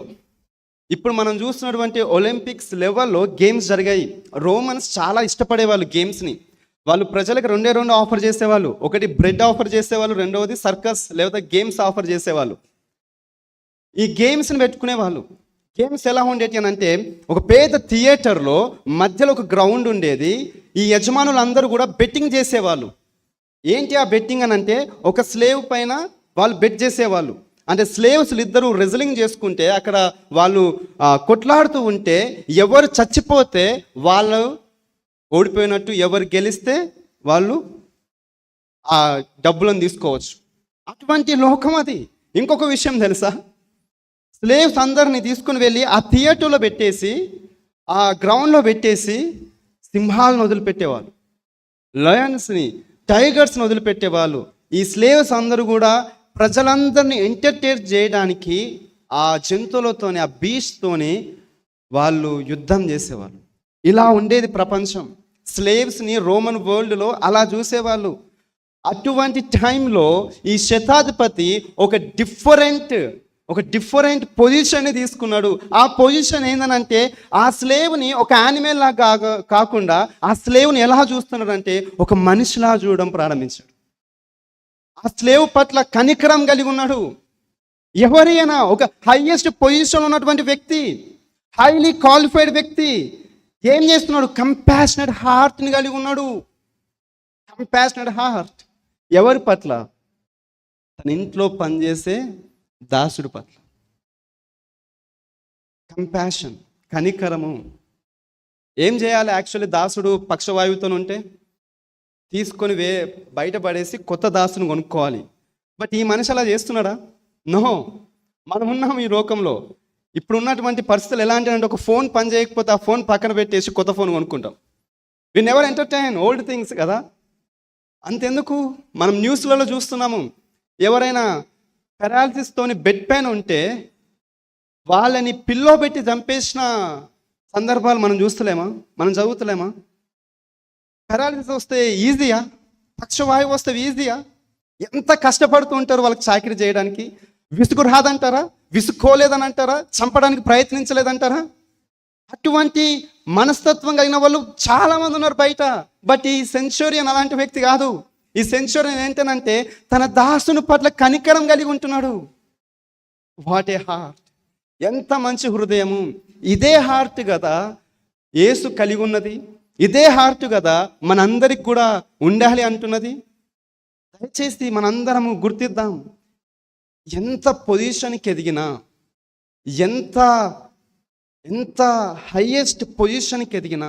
ఇప్పుడు మనం చూస్తున్నటువంటి ఒలింపిక్స్ లెవెల్లో గేమ్స్ జరిగాయి. రోమన్స్ చాలా ఇష్టపడేవాళ్ళు గేమ్స్ని. వాళ్ళు ప్రజలకు రెండు ఆఫర్ చేసేవాళ్ళు. ఒకటి బ్రెడ్ ఆఫర్ చేసేవాళ్ళు, రెండవది సర్కస్ లేదా గేమ్స్ ఆఫర్ చేసేవాళ్ళు. ఈ గేమ్స్ని పెట్టుకునేవాళ్ళు. గేమ్స్ ఎలా ఉండేటి అని అంటే ఒక పేద థియేటర్లో మధ్యలో ఒక గ్రౌండ్ ఉండేది. ఈ యజమానులు అందరూ కూడా బెట్టింగ్ చేసేవాళ్ళు. ఏంటి ఆ బెట్టింగ్ అని అంటే ఒక స్లేవ్ పైన వాళ్ళు బెట్ చేసేవాళ్ళు. అంటే స్లేవ్స్లు ఇద్దరు రెజ్లింగ్ చేసుకుంటే అక్కడ వాళ్ళు కొట్లాడుతూ ఉంటే ఎవరు చచ్చిపోతే వాళ్ళు ఓడిపోయినట్టు, ఎవరు గెలిస్తే వాళ్ళు ఆ డబ్బులను తీసుకోవచ్చు. అటువంటి లోకం అది. ఇంకొక విషయం తెలుసా, స్లేవ్స్ అందరిని తీసుకుని వెళ్ళి ఆ థియేటర్లో పెట్టేసి, ఆ గ్రౌండ్లో పెట్టేసి సింహాలను వదిలిపెట్టేవాళ్ళు, లయన్స్ని, టైగర్స్ని వదిలిపెట్టేవాళ్ళు. ఈ స్లేవ్స్ అందరూ కూడా ప్రజలందరినీ ఎంటర్టైన్ చేయడానికి ఆ జంతువులతోని, ఆ బీచ్తోని వాళ్ళు యుద్ధం చేసేవాళ్ళు. ఇలా ఉండేది ప్రపంచం. స్లేవ్స్ని రోమన్ వరల్డ్లో అలా చూసేవాళ్ళు. అటువంటి టైంలో ఈ శతాధిపతి ఒక డిఫరెంట్ పొజిషన్ని తీసుకున్నాడు. ఆ పొజిషన్ ఏంటనంటే ఆ స్లేవ్ని ఒక యానిమల్ లాగా కాకుండా ఆ స్లేవ్ని ఎలా చూస్తున్నాడంటే ఒక మనిషిలా చూడడం ప్రారంభించాడు. ఆ స్లేవ్ పట్ల కనికరం కలిగి ఉన్నాడు. ఎవరైనా ఒక హైయెస్ట్ పొజిషన్ ఉన్నటువంటి వ్యక్తి, హైలీ క్వాలిఫైడ్ వ్యక్తి ఏం చేస్తున్నాడు? కంపాషనెట్ హార్ట్ని కలిగి ఉన్నాడు. కంపాషనెట్ హార్ట్ ఎవరి పట్ల? తన ఇంట్లో పనిచేసే దాసుడు పట్ల. కంపాషన్, కనికరము. ఏం చేయాలి? యాక్చువల్లీ దాసుడు పక్షవాయువుతో ఉంటే తీసుకొని బయటపడేసి కొత్త దాసును కొనుక్కోవాలి. బట్ ఈ మనిషి అలా చేస్తున్నాడా? నో. మనం ఉన్నాం ఈ లోకంలో. ఇప్పుడు ఉన్నటువంటి పరిస్థితులు ఎలాంటి అంటే ఒక ఫోన్ పని చేయకపోతే ఆ ఫోన్ పక్కన పెట్టేసి కొత్త ఫోన్ కొనుక్కుంటాం. We never entertain old things కదా. అంతెందుకు, మనం న్యూస్లలో చూస్తున్నాము, ఎవరైనా పెరాలసిస్తోని బెడ్ పైన ఉంటే వాళ్ళని పిల్లో పెట్టి చంపేసిన సందర్భాలు మనం చూస్తలేమా? మనం చదువుతలేమా? పెరాలసిస్ వస్తే ఈజీయా? పక్షవాయువు వస్తే ఈజీయా? ఎంత కష్టపడుతూ ఉంటారు వాళ్ళకి చాకరీ చేయడానికి. విసుగు రాదంటారా? విసుక్కోలేదని అంటారా? చంపడానికి ప్రయత్నించలేదంటారా? అటువంటి మనస్తత్వం కలిగిన వాళ్ళు చాలామంది ఉన్నారు బయట. బట్ ఈ సెంచూరియన్ అలాంటి వ్యక్తి కాదు. ఈ సెంచూరియన్ ఏంటనంటే తన దాసుని పట్ల కనికరం కలిగి ఉంటున్నాడు. What a heart! ఎంత మంచి హృదయము! ఇదే హార్ట్ కదా యేసు కలిగి ఉన్నది. ఇదే హార్ట్ కదా మనందరికి కూడా ఉండాలి అంటున్నది. దయచేసి మనందరము గుర్తిద్దాం. ఎంత పొజిషన్కి ఎదిగినా, ఎంత ఎంత హైయెస్ట్ పొజిషన్కి ఎదిగినా,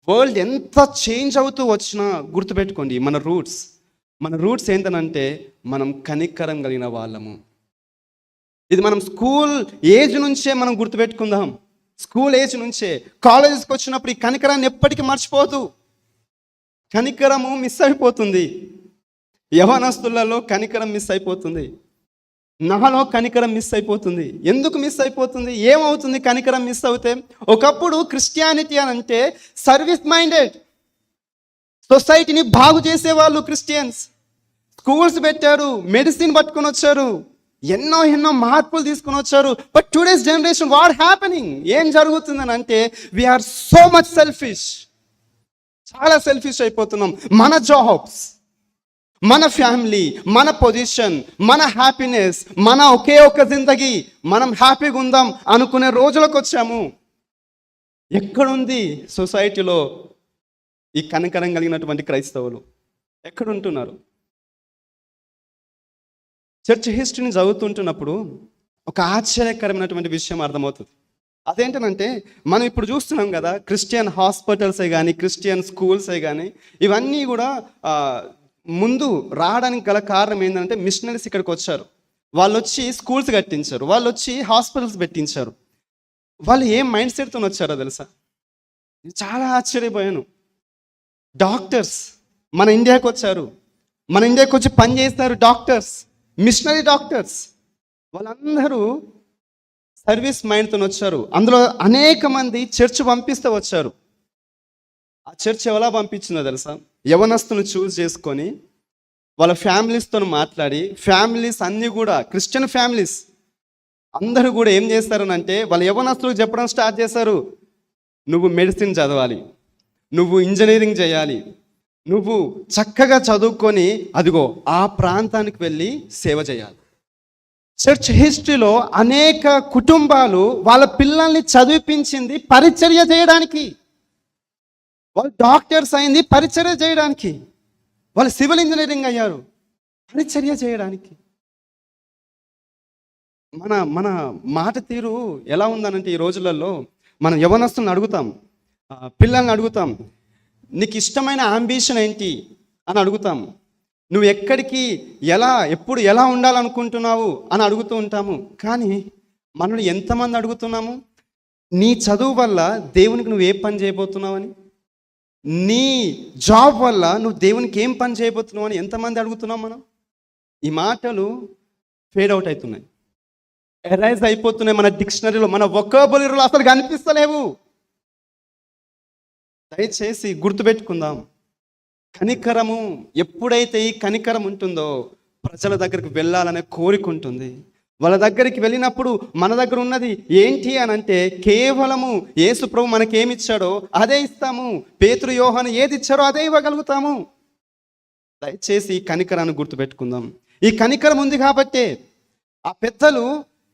వరల్డ్ ఎంత చేంజ్ అవుతూ వచ్చినా గుర్తుపెట్టుకోండి, మన రూట్స్ ఏంటనంటే మనం కనికరం కలిగిన వాళ్ళము. ఇది మనం స్కూల్ ఏజ్ నుంచే మనం గుర్తుపెట్టుకుందాం. స్కూల్ ఏజ్ నుంచే కాలేజెస్కి వచ్చినప్పుడు ఈ కనికరాన్ని ఎప్పటికీ మర్చిపోదు. కనికరము మిస్ అయిపోతుంది. యవనస్తులలో కనికరం మిస్ అయిపోతుంది. నాలో కనికరం మిస్ అయిపోతుంది. ఎందుకు మిస్ అయిపోతుంది? ఏమవుతుంది కనికరం మిస్ అవుతే? ఒకప్పుడు క్రిస్టియానిటీ అని అంటే సర్వీస్ మైండెడ్, సొసైటీని బాగు చేసేవాళ్ళు క్రిస్టియన్స్. స్కూల్స్ పెట్టారు, మెడిసిన్ పట్టుకొని వచ్చారు, ఎన్నో మార్పులు తీసుకొని వచ్చారు. But today's generation what happening? ఏం జరుగుతుందని అంటే వీఆర్ సో మచ్ సెల్ఫిష్. చాలా సెల్ఫిష్ అయిపోతున్నాం. మన జాబ్స్, మన ఫ్యామిలీ, మన పొజిషన్, మన హ్యాపీనెస్, మన ఒకే ఒక జిందగీ, మనం హ్యాపీగా ఉందాం అనుకునే రోజులకు వచ్చాము. ఎక్కడుంది సొసైటీలో ఈ కనికరం కలిగినటువంటి క్రైస్తవులు? ఎక్కడుంటున్నారు? చర్చ్ హిస్టరీని చదువుతుంటున్నప్పుడు ఒక ఆశ్చర్యకరమైనటువంటి విషయం అర్థమవుతుంది. అదేంటనంటే మనం ఇప్పుడు చూస్తున్నాం కదా, క్రిస్టియన్ హాస్పిటల్సే కానీ, క్రిస్టియన్ స్కూల్సే కానీ, ఇవన్నీ కూడా ముందు రావడానికి గల కారణం ఏంటంటే మిషనరీస్ ఇక్కడికి వచ్చారు. వాళ్ళు వచ్చి స్కూల్స్ కట్టించారు, వాళ్ళు వచ్చి హాస్పిటల్స్ పెట్టించారు. వాళ్ళు ఏం మైండ్ సెట్తో వచ్చారో తెలుసా? చాలా ఆశ్చర్యపోయాను. డాక్టర్స్ మన ఇండియాకి వచ్చారు, మన ఇండియాకి వచ్చి పని చేస్తారు. డాక్టర్స్, మిషనరీ డాక్టర్స్, వాళ్ళందరూ సర్వీస్ మైండ్తో వచ్చారు. అందులో అనేక మంది చర్చ్ పంపిస్తూ వచ్చారు. ఆ చర్చ్ ఎలా పంపించిందో తెలుసా? యవనస్తులను చూస్ చేసుకొని వాళ్ళ ఫ్యామిలీస్తో మాట్లాడి, ఫ్యామిలీస్ అన్నీ కూడా క్రిస్టియన్ ఫ్యామిలీస్ అందరూ కూడా ఏం చేస్తారనంటే వాళ్ళ యవనస్తులకు చెప్పడం స్టార్ట్ చేశారు. నువ్వు మెడిసిన్ చదవాలి, నువ్వు ఇంజనీరింగ్ చేయాలి, నువ్వు చక్కగా చదువుకొని అదిగో ఆ ప్రాంతానికి వెళ్ళి సేవ చేయాలి. చర్చ్ హిస్టరీలో అనేక కుటుంబాలు వాళ్ళ పిల్లల్ని చదివిపించింది పరిచర్య చేయడానికి. వాళ్ళు డాక్టర్స్ అయింది పరిచర్య చేయడానికి, వాళ్ళు సివిల్ ఇంజనీరింగ్ అయ్యారు పరిచర్య చేయడానికి. మన మాట తీరు ఎలా ఉందనంటే ఈ రోజులలో మనం యవనస్తులను అడుగుతాం, పిల్లల్ని అడుగుతాం, నీకు ఇష్టమైన అంబిషన్ ఏంటి అని అడుగుతాం. నువ్వు ఎక్కడికి ఎప్పుడు ఎలా ఉండాలనుకుంటున్నావు అని అడుగుతూ ఉంటాము. కానీ మనల్ని ఎంతమంది అడుగుతున్నాము, నీ చదువు వల్ల దేవునికి నువ్వు ఏ పని చేయబోతున్నావు అని, నీ జాబ్ వల్ల నువ్వు దేవునికి ఏం పని చేయబోతున్నావు అని ఎంతమంది అడుగుతున్నాం మనం? ఈ మాటలు ఫేడ్ అవుట్ అవుతున్నాయి, ఎరైజ్ అయిపోతున్నాయి మన డిక్షనరీలో, మన వొకాబులరీలో అసలు కనిపిస్తలేవు. దయచేసి గుర్తుపెట్టుకుందాం, కనికరము ఎప్పుడైతే ఈ కనికరం ఉంటుందో ప్రజల దగ్గరికి వెళ్ళాలనే కోరిక ఉంటుంది. వాళ్ళ దగ్గరికి వెళ్ళినప్పుడు మన దగ్గర ఉన్నది ఏంటి అని అంటే కేవలము యేసు ప్రభు మనకేమిచ్చాడో అదే ఇస్తాము. పేతురు యోహాను ఏది ఇచ్చారో అదే ఇవ్వగలుగుతాము. దయచేసి ఈ కనికరాన్ని గుర్తుపెట్టుకుందాం. ఈ కనికరం ఉంది కాబట్టే ఆ పెద్దలు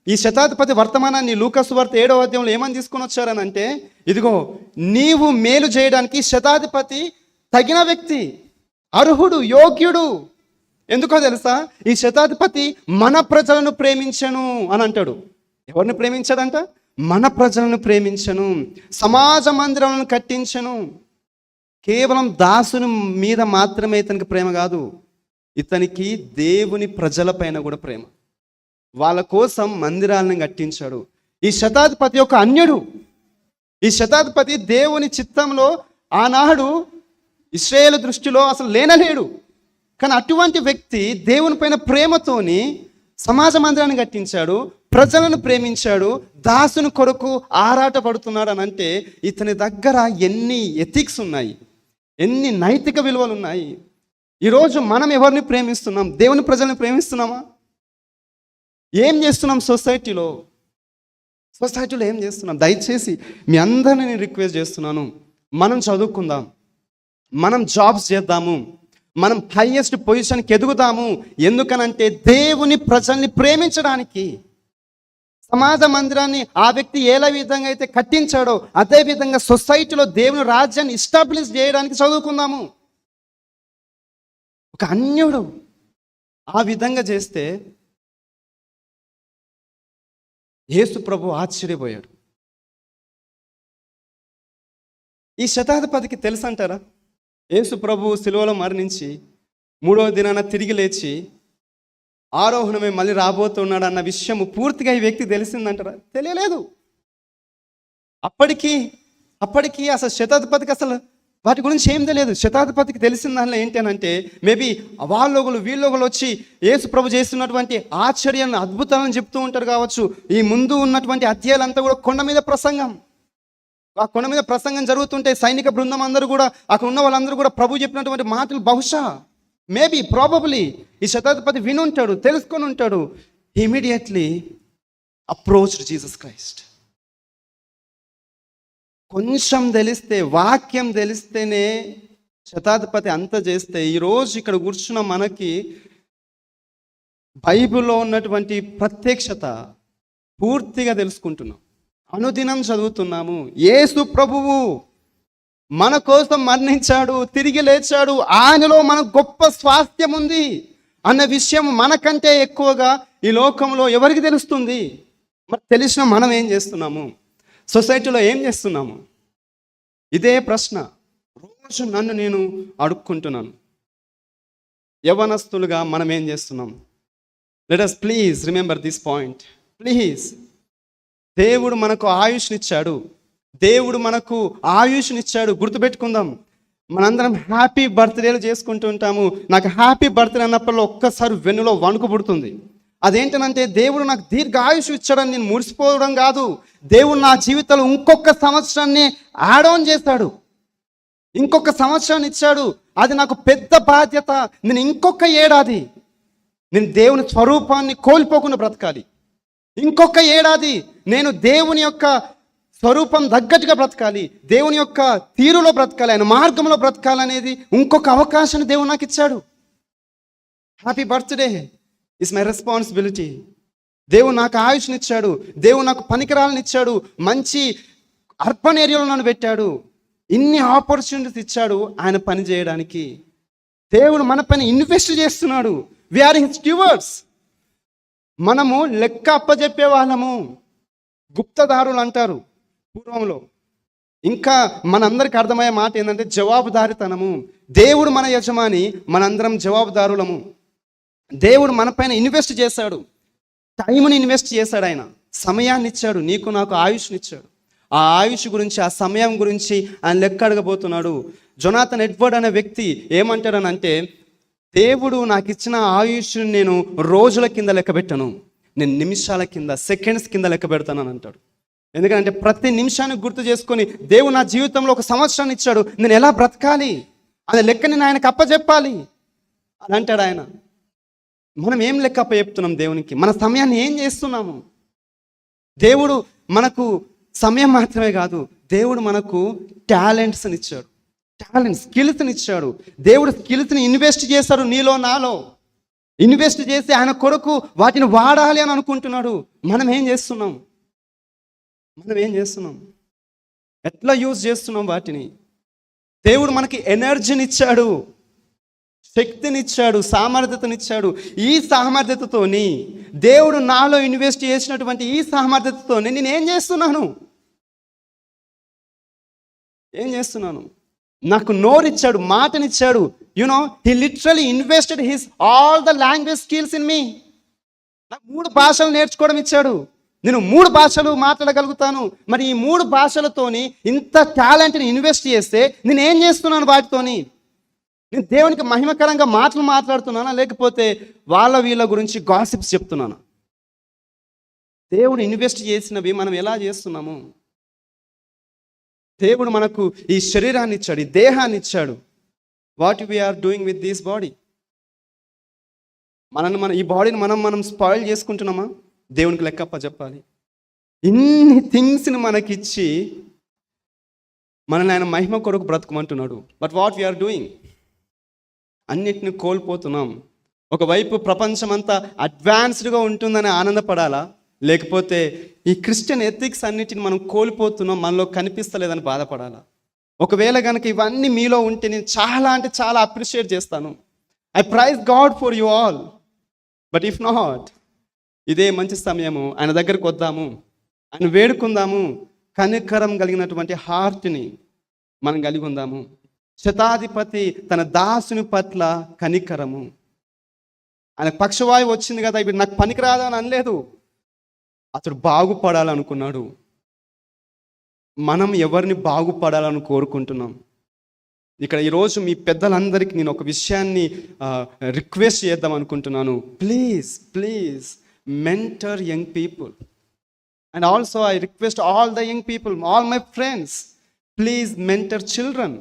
ఈ శతాధిపతి వర్తమానాన్ని లూకాసు వార్త 7వ అధ్యాయంలో ఏమని తీసుకొని వచ్చారని అంటే, ఇదిగో నీవు మేలు చేయడానికి శతాధిపతి తగిన వ్యక్తి, అర్హుడు, యోగ్యుడు. ఎందుకో తెలుసా? ఈ శతాధిపతి మన ప్రజలను ప్రేమించను అని అంటాడు. ఎవరిని ప్రేమించాడంట? మన ప్రజలను ప్రేమించను, సమాజ మందిరాలను కట్టించను. కేవలం దాసుని మీద మాత్రమే ఇతనికి ప్రేమ కాదు, ఇతనికి దేవుని ప్రజలపైన కూడా ప్రేమ. వాళ్ళ కోసం మందిరాలను కట్టించాడు. ఈ శతాధిపతి ఒక అన్యుడు. ఈ శతాధిపతి దేవుని చిత్తంలో ఆనాడు ఇశ్రాయేలు దృష్టిలో అసలు లేనలేడు. కానీ అటువంటి వ్యక్తి దేవుని పైన ప్రేమతోని సమాజ మందిరాన్ని కట్టించాడు, ప్రజలను ప్రేమించాడు, దాసుని కొరకు ఆరాట పడుతున్నాడు అని అంటే ఇతని దగ్గర ఎన్ని ఎథిక్స్ ఉన్నాయి, ఎన్ని నైతిక విలువలు ఉన్నాయి. ఈరోజు మనం ఎవరిని ప్రేమిస్తున్నాం? దేవుని ప్రజల్ని ప్రేమిస్తున్నామా? ఏం చేస్తున్నాం సొసైటీలో ఏం చేస్తున్నాం? దయచేసి మీ అందరిని నేను రిక్వెస్ట్ చేస్తున్నాను, మనం చదువుకుందాం, మనం జాబ్స్ చేద్దాము, మనం హైయెస్ట్ పొజిషన్కి ఎదుగుదాము. ఎందుకనంటే దేవుని ప్రజల్ని ప్రేమించడానికి. సమాజ మందిరాన్ని ఆ వ్యక్తి ఏ విధంగా అయితే కట్టించాడో అదే విధంగా సొసైటీలో దేవుని రాజ్యాన్ని ఎస్టాబ్లిష్ చేయడానికి చదువుకుందాము. ఒక అన్యుడు ఆ విధంగా చేస్తే యేసు ప్రభు ఆశ్చర్యపోయాడు. ఈ శతాధిపతికి తెలుసు అంటారా? యేసు ప్రభు సిలువలో మరణించి 3వ దినాన తిరిగి లేచి ఆరోహణమే మళ్ళీ రాబోతున్నాడు అన్న విషయం పూర్తిగా ఈ వ్యక్తి తెలిసిందంటారా? తెలియలేదు. అప్పటికి అసలు శతాధిపతికి అసలు వాటి గురించి ఏం తెలియదు. శతాధిపతికి తెలిసిన దానిలో ఏంటి అని అంటే, మేబీ వాళ్ళొకరు వీళ్ళొకరు వచ్చి యేసు ప్రభు చేస్తున్నటువంటి ఆశ్చర్యాన్ని అద్భుతాలను చెప్తూ ఉంటారు కావచ్చు. ఈ ముందు ఉన్నటువంటి అధ్యాయాలంతా కూడా కొండ మీద ప్రసంగం. ఆ కొండ మీద ప్రసంగం జరుగుతుంటే సైనిక బృందం అందరూ కూడా, అక్కడ ఉన్న వాళ్ళందరూ కూడా ప్రభు చెప్పినటువంటి మాటలు బహుశా మేబీ ప్రాబబ్లీ ఈ శతాధిపతి వినుంటాడు, తెలుసుకొని ఉంటాడు. Immediately approached Jesus Christ. కొంచెం తెలిస్తే, వాక్యం తెలిస్తేనే శతాధిపతి అంత చేస్తే, ఈరోజు ఇక్కడ కూర్చున్న మనకి బైబిల్లో ఉన్నటువంటి ప్రత్యక్షత పూర్తిగా తెలుసుకుంటున్నాం. అనుదినం చదువుతున్నాము. యేసు ప్రభువు మన కోసం మరణించాడు, తిరిగి లేచాడు, ఆయనలో మనకు గొప్ప స్వాస్థ్యం ఉంది అన్న విషయం మనకంటే ఎక్కువగా ఈ లోకంలో ఎవరికి తెలుస్తుంది? మరి తెలిసిన మనం ఏం చేస్తున్నాము? సొసైటీలో ఏం చేస్తున్నాము? ఇదే ప్రశ్న రోజు నన్ను నేను అడుక్కుంటున్నాను. యవనస్తులుగా మనం ఏం చేస్తున్నాం? Let us please remember this point. Please, దేవుడు మనకు ఆయుష్నిచ్చాడు. దేవుడు మనకు ఆయుష్నిచ్చాడు, గుర్తుపెట్టుకుందాం. మనందరం హ్యాపీ బర్త్డేలు చేసుకుంటూ ఉంటాము. నాకు హ్యాపీ బర్త్డే అన్నప్పుడు ఒక్కసారి వెన్నులో వణుకు పుడుతుంది. అదేంటనంటే, దేవుడు నాకు దీర్ఘ ఆయుష్ ఇచ్చాడని నేను మురిసిపోవడం కాదు. దేవుడు నా జీవితంలో ఇంకొక సంవత్సరాన్ని యాడ్ ఆన్ చేశాడు, ఇంకొక సంవత్సరాన్ని ఇచ్చాడు. అది నాకు పెద్ద బాధ్యత. నేను ఇంకొక ఏడాది నేను దేవుని స్వరూపాన్ని కోల్పోకుండా బ్రతకాలి. ఇంకొక ఏడాది నేను దేవుని యొక్క స్వరూపం తగ్గట్టుగా బ్రతకాలి, దేవుని యొక్క తీరులో బ్రతకాలి, ఆయన మార్గంలో బ్రతకాలనేది ఇంకొక అవకాశాన్ని దేవుడు నాకు ఇచ్చాడు. Happy birthday is my responsibility. దేవుడు నాకు ఆయుష్నిచ్చాడు, దేవుడు నాకు పనికిరాలని ఇచ్చాడు, మంచి అర్బన్ ఏరియాలో నన్ను పెట్టాడు, ఇన్ని ఆపర్చునిటీస్ ఇచ్చాడు ఆయన పని చేయడానికి. దేవుడు మన పని ఇన్వెస్ట్ చేస్తున్నాడు. We are his stewards. మనము లెక్క అప్పచెప్పే వాళ్ళము. గుప్తదారులు అంటారు పూర్వంలో. ఇంకా మనందరికి అర్థమయ్యే మాట ఏంటంటే జవాబుదారితనము. దేవుడు మన యజమాని, మనందరం జవాబుదారులము. దేవుడు మన పైన ఇన్వెస్ట్ చేశాడు, టైంని ఇన్వెస్ట్ చేశాడు, ఆయన సమయాన్ని ఇచ్చాడు, నీకు నాకు ఆయుష్నిచ్చాడు. ఆ ఆయుష్ గురించి, ఆ సమయం గురించి ఆయన లెక్క అడగబోతున్నాడు. జొనాథన్ ఎడ్వర్డ్ అనే వ్యక్తి ఏమంటాడనంటే, దేవుడు నాకు ఇచ్చిన ఆయుష్ని నేను రోజుల కింద లెక్క పెట్టను, నేను నిమిషాల కింద, సెకండ్స్ కింద లెక్క పెడతానని అంటాడు. ఎందుకంటే ప్రతి నిమిషాన్ని గుర్తు చేసుకొని, దేవుడు నా జీవితంలో ఒక సంవత్సరాన్ని ఇచ్చాడు, నేను ఎలా బ్రతకాలి అనే లెక్క నేను ఆయనకు అప్పచెప్పాలి అని అంటాడు ఆయన. మనం ఏం లెక్క అప్పచెప్తున్నాం దేవునికి? మన సమయాన్ని ఏం చేస్తున్నాము? దేవుడు మనకు సమయం మాత్రమే కాదు, దేవుడు మనకు టాలెంట్స్ని ఇచ్చాడు, స్కిల్స్ని ఇచ్చాడు. దేవుడు స్కిల్స్ని ఇన్వెస్ట్ చేశాడు నీలో నాలో. ఇన్వెస్ట్ చేసి ఆయన కొరకు వాటిని వాడాలి అని అనుకుంటున్నాడు. మనం ఏం చేస్తున్నాం? ఎట్లా యూజ్ చేస్తున్నాం వాటిని? దేవుడు మనకి ఎనర్జీని ఇచ్చాడు, శక్తినిచ్చాడు, సామర్థ్యతనిచ్చాడు. ఈ సామర్థ్యతతోని, దేవుడు నాలో ఇన్వెస్ట్ చేసినటువంటి ఈ సామర్థ్యతతోని నేను ఏం చేస్తున్నాను? నాకు నోరిచ్చాడు, మాటనిచ్చాడు. You know, he literally invested his all the language skills in me. నాకు 3 భాషలు నేర్చుకోవడం ఇచ్చాడు. నేను 3 భాషలు మాట్లాడగలుగుతాను. మరి ఈ 3 భాషలతోని ఇంత టాలెంట్ని ఇన్వెస్ట్ చేస్తే నేను ఏం చేస్తున్నాను వాటితోని? నేను దేవునికి మహిమకరంగా మాటలు మాట్లాడుతున్నానా, లేకపోతే వీళ్ళ గురించి గాసిప్స్ చెప్తున్నానా? దేవుడు ఇన్వెస్ట్ చేసినవి మనం ఎలా చేస్తున్నాము? దేవుడు మనకు ఈ శరీరాన్ని ఇచ్చాడు, ఈ దేహాన్ని ఇచ్చాడు. What we are doing with this body? ఈ బాడీని మనం స్పాయిల్ చేసుకుంటున్నామా? దేవునికి లెక్కప్ప చెప్పాలి. ఇన్ని థింగ్స్ని మనకిచ్చి మనల్ని ఆయన మహిమ కొరకు బ్రతుకమంటున్నాడు. But what we are doing? అన్నిటిని కోల్పోతున్నాం. ఒకవైపు ప్రపంచం అంతా అడ్వాన్స్డ్గా ఉంటుందని ఆనందపడాలా, లేకపోతే ఈ క్రిస్టియన్ ఎథిక్స్ అన్నిటిని మనం కోల్పోతున్నాం, మనలో కనిపిస్తలేదని బాధపడాలా? ఒకవేళ కనుక ఇవన్నీ మీలో ఉంటే నేను చాలా అంటే చాలా అప్రిషియేట్ చేస్తాను. I praise God for you all. But if not, ఇదే మంచి సమయము, ఆయన దగ్గరికి వద్దాము, ఆయన వేడుకుందాము. కనికరం కలిగినటువంటి హార్ట్ని మనం కలిగి ఉందాము. శతాధిపతి తన దాసుని పట్ల కనికరము. ఆయన పక్షవాయువు వచ్చింది కదా, ఇప్పుడు నాకు పనికి రాదా అని అనలేదు, అతడు బాగుపడాలనుకున్నాడు. మనం ఎవరిని బాగుపడాలని కోరుకుంటున్నాం? ఇక్కడ ఈరోజు మీ పెద్దలందరికీ నేను ఒక విషయాన్ని రిక్వెస్ట్ చేద్దాం అనుకుంటున్నాను. Please mentor young people. And also I request all the young people, all my friends, please mentor children.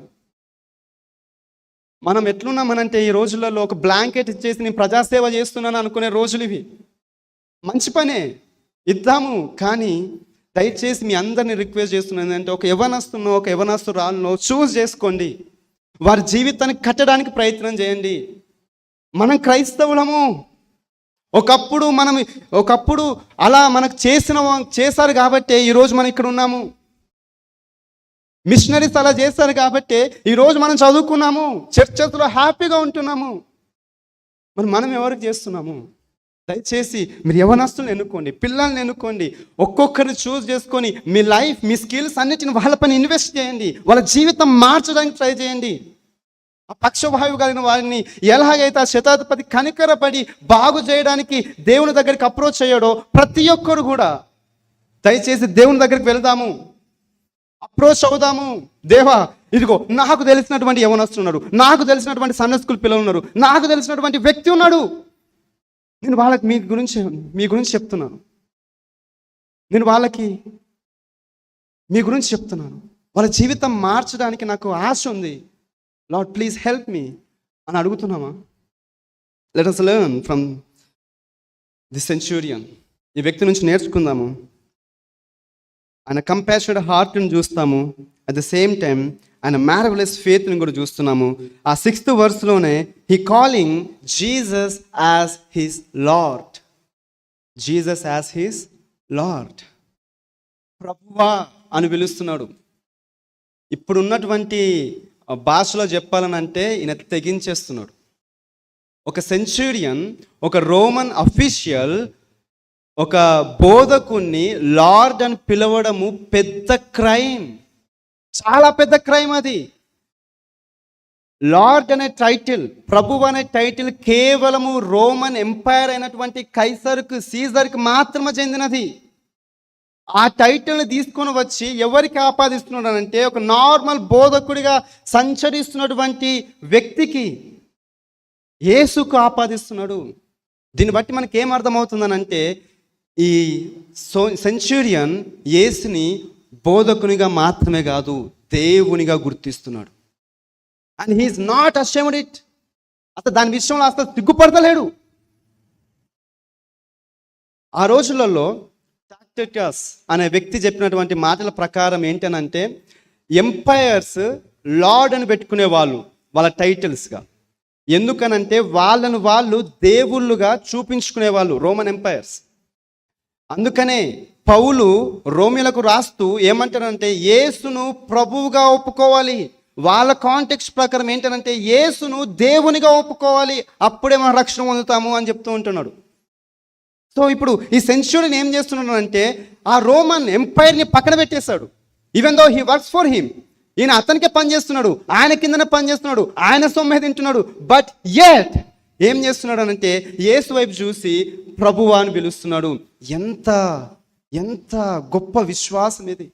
మనం ఎట్లున్నామనంటే ఈ రోజులలో ఒక బ్లాంకెట్ ఇచ్చేసి నేను ప్రజాసేవ చేస్తున్నాను అనుకునే రోజులు ఇవి. మంచి పనే, ఇద్దాము. కానీ దయచేసి మీ అందరినీ రిక్వెస్ట్ చేస్తున్నాను అంటే, ఒక యవనస్తురాలను చూస్ చేసుకోండి, వారి జీవితాన్ని కట్టడానికి ప్రయత్నం చేయండి. మనం క్రైస్తవులము. ఒకప్పుడు అలా మనకు చేశారు కాబట్టే ఈరోజు మనం ఇక్కడ ఉన్నాము. మిషనరీస్ అలా చేశారు కాబట్టే ఈరోజు మనం చదువుకున్నాము, చర్చలో హ్యాపీగా ఉంటున్నాము. మరి మనం ఎవరికి చేస్తున్నాము? దయచేసి మీరు యవనస్తులను ఎన్నుకోండి, పిల్లల్ని ఎన్నుకోండి, ఒక్కొక్కరిని చూస్ చేసుకొని మీ లైఫ్, మీ స్కిల్స్ అన్నిటిని వాళ్ళ పైన ఇన్వెస్ట్ చేయండి. వాళ్ళ జీవితం మార్చడానికి ట్రై చేయండి. ఆ పక్షవాయువు కలిగిన వారిని ఎలాగైతే ఆ శతాధిపతి కనికరపడి బాగు చేయడానికి దేవుని దగ్గరికి అప్రోచ్ అయ్యాడో, ప్రతి ఒక్కరు కూడా దయచేసి దేవుని దగ్గరికి వెళ్దాము, అప్రోచ్ అవుదాము. దేవా, ఇదిగో నాకు తెలిసినటువంటి యవనస్తులు ఉన్నారు, నాకు తెలిసినటువంటి సండే స్కూల్ పిల్లలు ఉన్నారు, నాకు తెలిసినటువంటి వ్యక్తి ఉన్నాడు, నేను వాళ్ళకి మీ గురించి చెప్తున్నాను, నేను వాళ్ళకి మీ గురించి చెప్తున్నాను. వాళ్ళ జీవితం మార్చడానికి నాకు ఆశ ఉంది. లార్డ్ ప్లీజ్ హెల్ప్ మీ అని అడుగుతున్నామా? Let us learn from the centurion. ఈ వ్యక్తి నుంచి నేర్చుకుందాము. ఆయన కంపాషనేట్ హార్ట్ని చూస్తాము, అట్ ద సేమ్ టైం ఆయన మ్యారవలస్ ఫేత్ని కూడా చూస్తున్నాము. ఆ 6th verseలోనే he calling Jesus as his lord. Jesus as his lord, ప్రభువా అని పిలుస్తున్నాడు. ఇప్పుడున్నటువంటి భాషలో చెప్పాలనంటే ఈయన తెగించేస్తున్నాడు. ఒక సెంచూరియన్, ఒక రోమన్ అఫీషియల్, ఒక బోధకుణ్ణి లార్డ్ అని పిలవడము పెద్ద క్రైమ్, చాలా పెద్ద క్రైమ్ అది. లార్డ్ అనే టైటిల్, ప్రభు అనే టైటిల్ కేవలము రోమన్ ఎంపైర్ అయినటువంటి కైసర్కు, సీజర్కి మాత్రమే చెందినది. ఆ టైటిల్ని తీసుకొని వచ్చి ఎవరికి ఆపాదిస్తున్నాడు అంటే, ఒక నార్మల్ బోధకుడిగా సంచరిస్తున్నటువంటి వ్యక్తికి, యేసుకు ఆపాదిస్తున్నాడు. దీన్ని బట్టి మనకి ఏం అర్థమవుతుందనంటే, ఈ సెంచూరియన్ యేసుని బోధకునిగా మాత్రమే కాదు, దేవునిగా గుర్తిస్తున్నాడు. And he is not ashamed it. అసలు దాని విషయంలో అసలు సిగ్గుపడతలేడు. ఆ రోజులలో టాక్టికస్ అనే వ్యక్తి చెప్పినటువంటి మాటల ప్రకారం ఏంటనంటే, ఎంపైర్స్ లార్డ్ అని పెట్టుకునే వాళ్ళు వాళ్ళ టైటిల్స్గా. ఎందుకనంటే వాళ్ళను వాళ్ళు దేవుళ్ళుగా చూపించుకునే వాళ్ళు రోమన్ ఎంపైర్స్. అందుకనే పౌలు రోమిలకు రాస్తూ ఏమంటారంటే, యేసును ప్రభువుగా ఒప్పుకోవాలి. వాళ్ళ కాంటెక్స్ట్ ప్రకారం ఏంటంటే, యేసును దేవునిగా ఒప్పుకోవాలి, అప్పుడే మనం రక్షణ పొందుతాము అని చెప్తూ ఉంటున్నాడు. సో ఇప్పుడు ఈ సెంచురీని ఏం చేస్తున్నాడు అంటే, ఆ రోమన్ ఎంపైర్ని పక్కన పెట్టేశాడు. Even though he works for him, ఈయన అతనికే పని చేస్తున్నాడు, ఆయన కిందనే పని చేస్తున్నాడు, ఆయన సొమ్మే తింటున్నాడు. బట్ యెట్ ఏం చేస్తున్నాడు అంటే, యేసు వైపు చూసి ప్రభువా అని పిలుస్తున్నాడు. ఎంత ఎంత గొప్ప విశ్వాసం ఇది.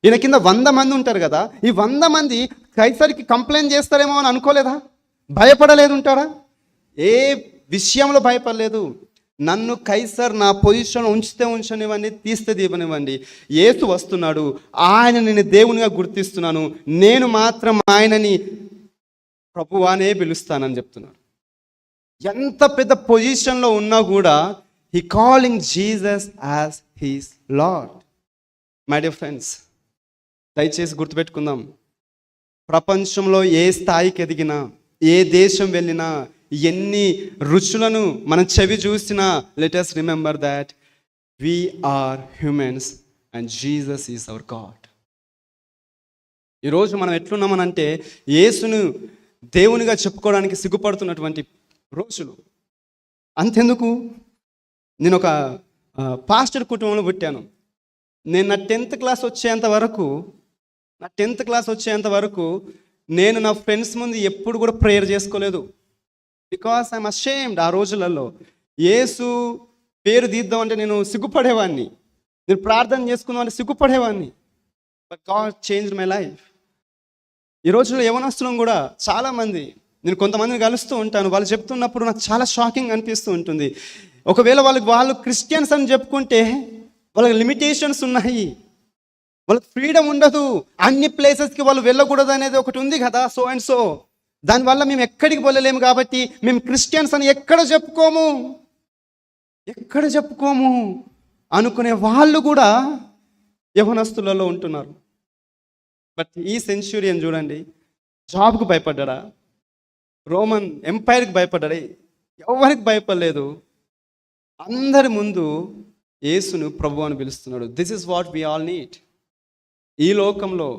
ఈయన కింద 100 మంది ఉంటారు కదా, ఈ 100 మంది కైసరికి కంప్లైంట్ చేస్తారేమో అని అనుకోలేదా? భయపడలేదు ఉంటారా? ఏ విషయంలో భయపడలేదు. నన్ను కైసర్ నా పొజిషన్ ఉంచితే ఉంచనివ్వండి, తీస్తే దీపనివ్వండి, యేసు వస్తున్నాడు, ఆయన నేను దేవునిగా గుర్తిస్తున్నాను, నేను మాత్రం ఆయనని ప్రభువానే పిలుస్తానని చెప్తున్నాడు. ఎంత పెద్ద పొజిషన్లో ఉన్నా కూడా he calling Jesus as his lord. My dear friends, దయచేసి గుర్తుపెట్టుకుందాం. ప్రపంచంలో ఏ స్థాయికి ఎదిగినా, ఏ దేశం వెళ్ళినా, ఎన్ని రుచులను మనం చెవి చూసినా, let us remember that we are humans and Jesus is our God. ఈరోజు మనం ఎట్లున్నామనంటే యేసును దేవునిగా చెప్పుకోవడానికి సిగ్గుపడుతున్నటువంటి రోజులు. అంతెందుకు, నేను ఒక పాస్టర్ కుటుంబంలో పుట్టాను. నేను నా 10th క్లాస్ వచ్చేంత వరకు నేను నా ఫ్రెండ్స్ ముందు ఎప్పుడు కూడా ప్రేయర్ చేసుకోలేదు. Because I'm ashamed. ఆ రోజులలో యేసు పేరు తీద్దామంటే నేను సిగ్గుపడేవాడిని, నేను ప్రార్థన చేసుకుందామంటే సిగ్గుపడేవాడిని. But God changed my life. ఈ రోజుల్లో యవనస్తులం కూడా చాలామంది, నేను కొంతమందిని కలుస్తూ ఉంటాను, వాళ్ళు చెప్తున్నప్పుడు నాకు చాలా షాకింగ్ అనిపిస్తూ ఉంటుంది. ఒకవేళ వాళ్ళు క్రిస్టియన్స్ అని చెప్పుకుంటే వాళ్ళకి లిమిటేషన్స్ ఉన్నాయి, వాళ్ళకి ఫ్రీడమ్ ఉండదు, అన్ని ప్లేసెస్కి వాళ్ళు వెళ్ళకూడదు అనేది ఒకటి ఉంది కదా, సో అండ్ సో. దానివల్ల మేము ఎక్కడికి వెళ్ళలేము కాబట్టి మేము క్రిస్టియన్స్ అని ఎక్కడ చెప్పుకోము అనుకునే వాళ్ళు కూడా యవనస్తులలో ఉంటున్నారు. బట్ ఈ సెంచురియన్ చూడండి, జాబ్కు భయపడ్డా, రోమన్ ఎంపైర్కి భయపడ్డా, ఎవరికి భయపడలేదు. అందరి ముందు యేసును ప్రభు అని పిలుస్తున్నాడు. This is what we all need. ఈ లోకంలో,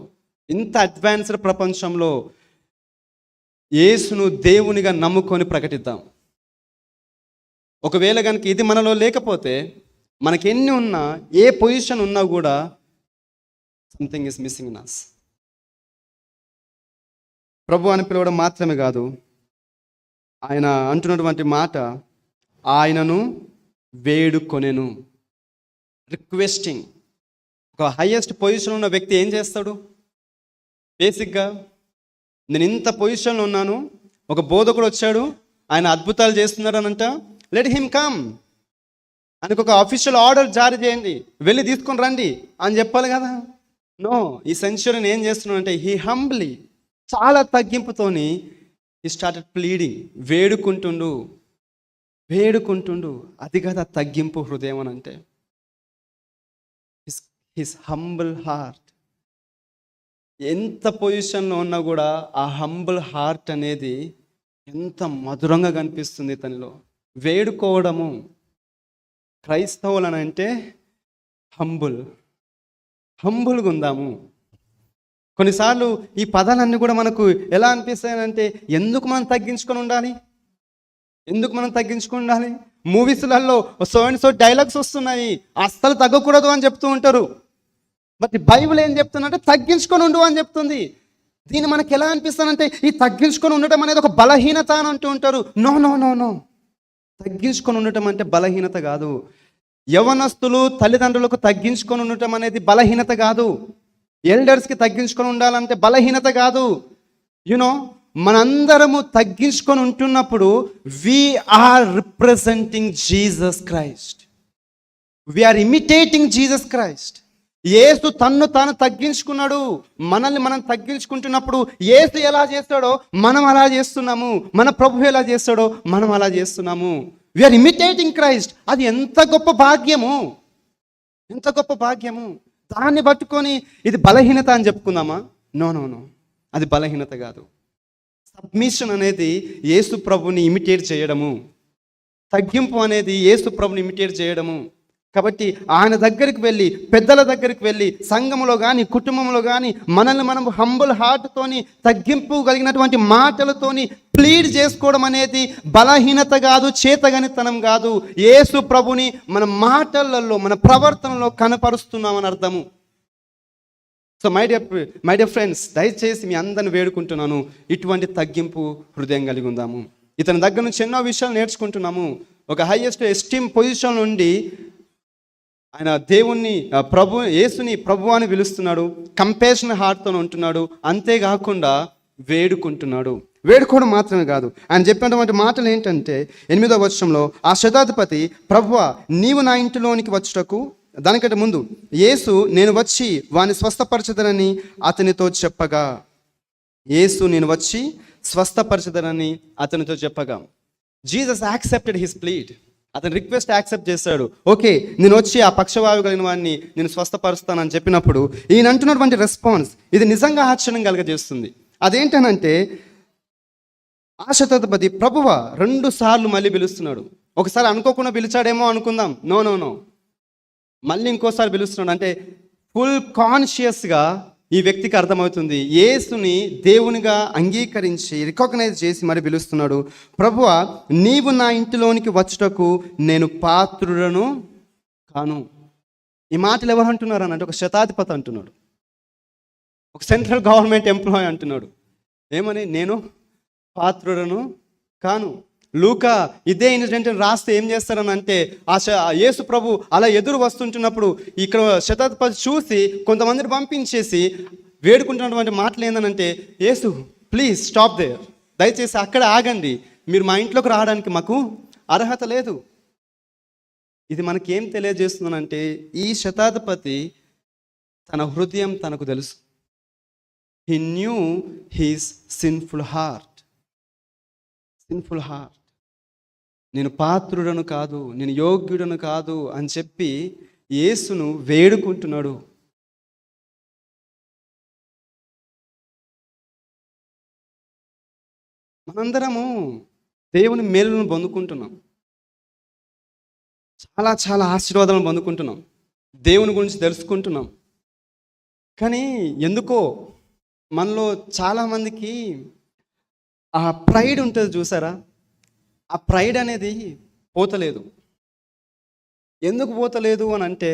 ఇంత అడ్వాన్స్డ్ ప్రపంచంలో యేసును దేవునిగా నమ్ముకొని ప్రకటిద్దాం. ఒకవేళ కనుక ఇది మనలో లేకపోతే, మనకి ఎన్ని ఉన్నా, ఏ పొజిషన్ ఉన్నా కూడా something is missing in us. ప్రభు అని పిలవడం మాత్రమే కాదు, ఆయన అంటున్నటువంటి మాట, ఆయనను వేడుకొనెను. రిక్వెస్టింగ్. ఒక హైయెస్ట్ పొజిషన్ ఉన్న వ్యక్తి ఏం చేస్తాడు? బేసిక్గా నేను ఇంత పొజిషన్లో ఉన్నాను, ఒక బోధకుడు వచ్చాడు, ఆయన అద్భుతాలు చేస్తున్నాడు అనంట, లెట్ హిమ్ కమ్, ఆయనకు ఒక అఫీషియల్ ఆర్డర్ జారీ చేయండి, వెళ్ళి తీసుకొని రండి అని చెప్పాలి కదా. నో, ఈ సెంచురీని ఏం చేస్తున్నాడు అంటే, హీ హంబ్లీ, చాలా తగ్గింపుతోని హీ స్టార్టెడ్ ప్లీడింగ్. వేడుకుంటుండు. అది కదా తగ్గింపు హృదయం అని అంటే. His humble heart. ఎంత పొజిషన్లో ఉన్నా కూడా ఆ హంబుల్ హార్ట్ అనేది ఎంత మధురంగా కనిపిస్తుంది తనలో. వేడుకోవడము. క్రైస్తవులని అంటే హంబుల్గా ఉందాము. కొన్నిసార్లు ఈ పదాలన్నీ కూడా మనకు ఎలా అనిపిస్తాయంటే, ఎందుకు మనం తగ్గించుకొని ఉండాలి? మూవీస్లలో సో అండ్ సో డైలాగ్స్ వస్తున్నాయి, అస్సలు తగ్గకూడదు అని చెప్తూ ఉంటారు. బట్ బైబిల్ ఏం చెప్తుందంటే తగ్గించుకొని ఉండు అని చెప్తుంది. దీన్ని మనకి ఎలా అనిపిస్తుందంటే, ఈ తగ్గించుకొని ఉండటం అనేది ఒక బలహీనత అని అంటూ ఉంటారు. నో, తగ్గించుకొని ఉండటం అంటే బలహీనత కాదు. యవనస్తులు తల్లిదండ్రులకు తగ్గించుకొని ఉండటం అనేది బలహీనత కాదు. ఎల్డర్స్కి తగ్గించుకొని ఉండాలంటే బలహీనత కాదు. మనందరము తగ్గించుకొని ఉంటున్నప్పుడు we are representing Jesus Christ, we are imitating Jesus Christ. Yesu తన్ను తాను తగ్గించుకున్నాడు. మనల్ని మనం తగ్గించుకుంటున్నప్పుడు యేసు ఎలా చేస్తాడో మనం అలా చేస్తున్నాము, మన ప్రభు ఎలా చేస్తాడో మనం అలా చేస్తున్నాము. We are imitating Christ. అది ఎంత గొప్ప భాగ్యము. దాన్ని పట్టుకొని ఇది బలహీనత అని చెప్పుకుందామా? నో, అది బలహీనత కాదు. సబ్మిషన్ అనేది యేసు ప్రభుని ఇమిటేట్ చేయడము. తగ్గింపు అనేది యేసు ప్రభుని ఇమిటేట్ చేయడము. కాబట్టి ఆయన దగ్గరికి వెళ్ళి, పెద్దల దగ్గరికి వెళ్ళి, సంఘంలో కానీ కుటుంబంలో కానీ మనల్ని మనం హంబుల్ హార్ట్తోని, తగ్గింపు కలిగినటువంటి మాటలతోని ప్లీడ్ చేసుకోవడం అనేది బలహీనత కాదు, చేతగనితనం కాదు. యేసు ప్రభుని మన మాటలలో, మన ప్రవర్తనలో కనపరుస్తున్నామని అర్థము. సో మై డియర్ ఫ్రెండ్స్, దయచేసి మీ అందరిని వేడుకుంటున్నాను, ఇటువంటి తగ్గింపు హృదయం కలిగి ఉందాము. ఇతని దగ్గర నుంచి ఎన్నో విషయాలు నేర్చుకుంటున్నాము. ఒక హైయెస్ట్ ఎస్టీమ్ పొజిషన్ నుండి ఆయన దేవుణ్ణి, యేసుని ప్రభు అని పిలుస్తున్నాడు. కంపాషన్ హార్ట్తో ఉంటున్నాడు. అంతేకాకుండా వేడుకోవడం మాత్రమే కాదు, ఆయన చెప్పినటువంటి మాటలు ఏంటంటే 8వ వచనంలో, ఆ శతాధిపతి, ప్రభువా నీవు నా ఇంటిలోనికి వచ్చుటకు, దానికంటే ముందు యేసు నేను వచ్చి వాని స్వస్థపరచదనని అతనితో చెప్పగా, జీసస్ యాక్సెప్టెడ్ హిస్ ప్లీడ్. అతని రిక్వెస్ట్ యాక్సెప్ట్ చేశాడు. ఓకే, నేను వచ్చి ఆ పక్షవాయు కలిగిన వాడిని నేను స్వస్థపరుస్తానని చెప్పినప్పుడు ఈయన అంటున్నటువంటి రెస్పాన్స్ ఇది నిజంగా ఆశ్చర్యం కలగజేస్తుంది. అదేంటనంటే, ఆ శతాధిపతి ప్రభువా 2 సార్లు మళ్ళీ పిలుస్తున్నాడు. ఒకసారి అనుకోకుండా పిలిచాడేమో అనుకుందాం. నో, మళ్ళీ ఇంకోసారి పిలుస్తున్నాడు. అంటే ఫుల్ కాన్షియస్గా ఈ వ్యక్తికి అర్థమవుతుంది, యేసుని దేవునిగా అంగీకరించి రికగ్నైజ్ చేసి మరి పిలుస్తున్నాడు. ప్రభువా, నీవు నా ఇంటిలోనికి వచ్చుటకు నేను పాత్రుడను కాను. ఈ మాటలు ఎవరు అంటున్నారు అని అంటే ఒక శతాధిపతి అంటున్నాడు, ఒక సెంట్రల్ గవర్నమెంట్ ఎంప్లాయీ అంటున్నాడు. ఏమని? నేను పాత్రుడను కాను. లూకా ఇదే ఇన్సిడెంట్ రాస్తే ఏం చేస్తారని అంటే, యేసు ప్రభు అలా ఎదురు వస్తుంటున్నప్పుడు ఇక్కడ శతాధిపతి చూసి కొంతమందిని పంపించేసి వేడుకుంటున్నటువంటి మాటలు ఏంటనంటే, యేసు ప్లీజ్ స్టాప్ దేర్, దయచేసి అక్కడ ఆగండి, మీరు మా ఇంట్లోకి రావడానికి మాకు అర్హత లేదు. ఇది మనకేం తెలియజేస్తుందనంటే, ఈ శతాధిపతి తన హృదయం తనకు తెలుసు. He knew he's sinful heart. నేను పాత్రుడను కాదు, నేను యోగ్యుడను కాదు అని చెప్పి యేసును వేడుకుంటున్నాడు. మనందరము దేవుని మేలును పొందుకుంటున్నాం, చాలా చాలా ఆశీర్వాదాలను పొందుకుంటున్నాం, దేవుని గురించి తెలుసుకుంటున్నాం. కానీ ఎందుకో మనలో చాలామందికి ఆ ప్రైడ్ ఉంటుంది చూసారా, ఆ ప్రైడ్ అనేది పోతలేదు. ఎందుకు పోతలేదు అని అంటే,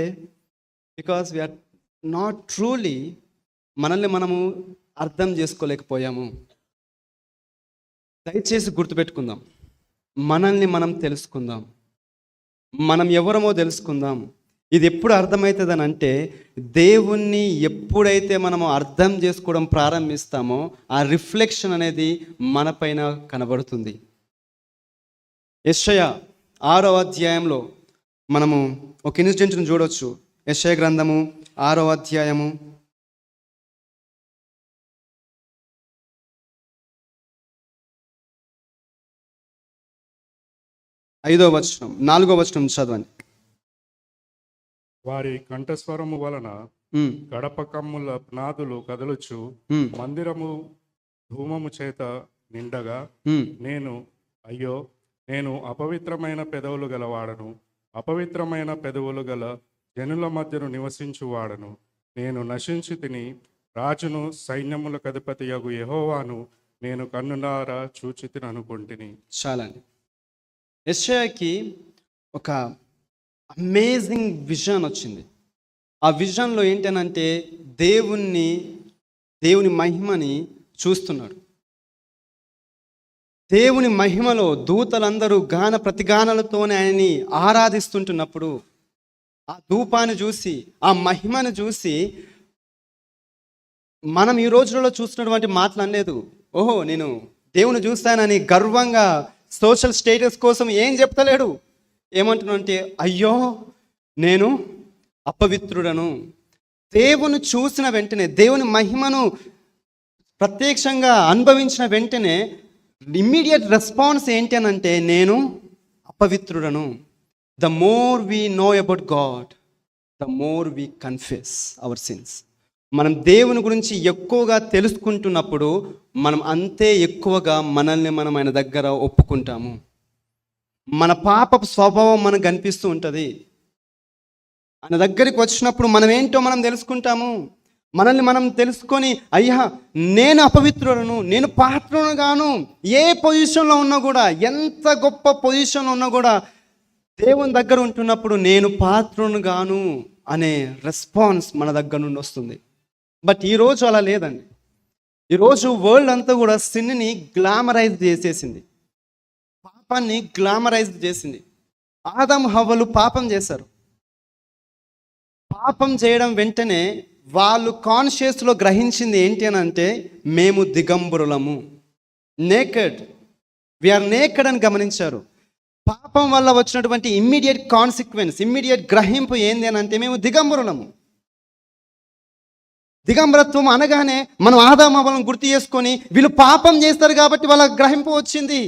బికాస్ వీఆర్ నాట్ ట్రూలీ మనల్ని మనము అర్థం చేసుకోలేకపోయాము. దయచేసి గుర్తుపెట్టుకుందాం, మనల్ని మనం తెలుసుకుందాం, మనం ఎవరమో తెలుసుకుందాం. ఇది ఎప్పుడు అర్థమవుతుంది అని అంటే, దేవుణ్ణి ఎప్పుడైతే మనము అర్థం చేసుకోవడం ప్రారంభిస్తామో ఆ రిఫ్లెక్షన్ అనేది మనపైన కనబడుతుంది. యెషయా 6వ అధ్యాయంలో మనము ఒక ఇన్సిడెంట్ను చూడవచ్చు. యెషయా గ్రంథము 6వ అధ్యాయము 5వ వచనం 4వ వచనం చదవండి. వారి కంఠస్వరము వలన గడప కమ్ముల నాదులు కదలుచు మందిరము ధూమము చేత నిండగా అయ్యో నేను అపవిత్రమైన పెదవులు గలవాడను, అపవిత్రమైన పెదవులు గల జనుల మధ్యను నివసించువాడను, నేను నశించి తిని రాజును సైన్యములకు అధిపతియగు యెహోవాను నేను కన్నులారా చూచి తిని అనుకుంటుని. చాలండి. యెషయాకి ఒక అమేజింగ్ విజన్ వచ్చింది. ఆ విజన్లో ఏంటనంటే, దేవుని మహిమని చూస్తున్నాడు. దేవుని మహిమలో దూతలందరూ గాన ప్రతిగానాలతోనే ఆయన్ని ఆరాధిస్తుంటున్నప్పుడు, ఆ ధూపాన్ని చూసి, ఆ మహిమను చూసి, మనం ఈ రోజులలో చూస్తున్నటువంటి మాటలు అనలేదు, ఓహో నేను దేవుని చూస్తానని గర్వంగా సోషల్ స్టేటస్ కోసం ఏం చెప్తలేడు. ఏమంటున్నానంటే, అయ్యో నేను అపవిత్రుడను. దేవుని చూసిన వెంటనే, దేవుని మహిమను ప్రత్యక్షంగా అనుభవించిన వెంటనే ఇమ్మీడియట్ రెస్పాన్స్ ఏంటి అని అంటే, నేను అపవిత్రుడను. The more we know about God, the more we confess our sins. మనం దేవుని గురించి ఎక్కువగా తెలుసుకుంటున్నప్పుడు మనం అంతే ఎక్కువగా మనల్ని మనం ఆయన దగ్గర ఒప్పుకుంటాము. మన పాపపు స్వభావం మనకు కనిపిస్తూ ఉంటుంది. ఆయన దగ్గరికి వచ్చినప్పుడు మనం ఏంటో మనం తెలుసుకుంటాము. మనల్ని మనం తెలుసుకొని, అయ్యా నేను అపవిత్రులను, నేను పాత్రులను గాను. ఏ పొజిషన్లో ఉన్నా కూడా, ఎంత గొప్ప పొజిషన్లో ఉన్నా కూడా, దేవుని దగ్గర ఉంటున్నప్పుడు నేను పాత్రులను గాను అనే రెస్పాన్స్ మన దగ్గర నుండి వస్తుంది. బట్ ఈరోజు అలా లేదండి. ఈరోజు వరల్డ్ అంతా కూడా సిన్ని గ్లామరైజ్ చేసేసింది, పాపాన్ని గ్లామరైజ్ చేసింది. ఆదాము హవ్వలు పాపం చేశారు. పాపం చేయడం వెంటనే వాళ్ళు కాన్షియస్లో గ్రహించింది ఏంటి అని అంటే, మేము దిగంబరులము, నేకెడ్, వీఆర్ నేకెడ్ అని గమనించారు. పాపం వల్ల వచ్చినటువంటి ఇమ్మీడియట్ కాన్సిక్వెన్స్, ఇమ్మీడియట్ గ్రహింపు ఏంది అని అంటే, మేము దిగంబరులము. దిగంబరత్వం అనగానే మనం ఆదామవలను గుర్తు చేసుకొని, వీళ్ళు పాపం చేస్తారు కాబట్టి వాళ్ళ గ్రహింపు వచ్చింది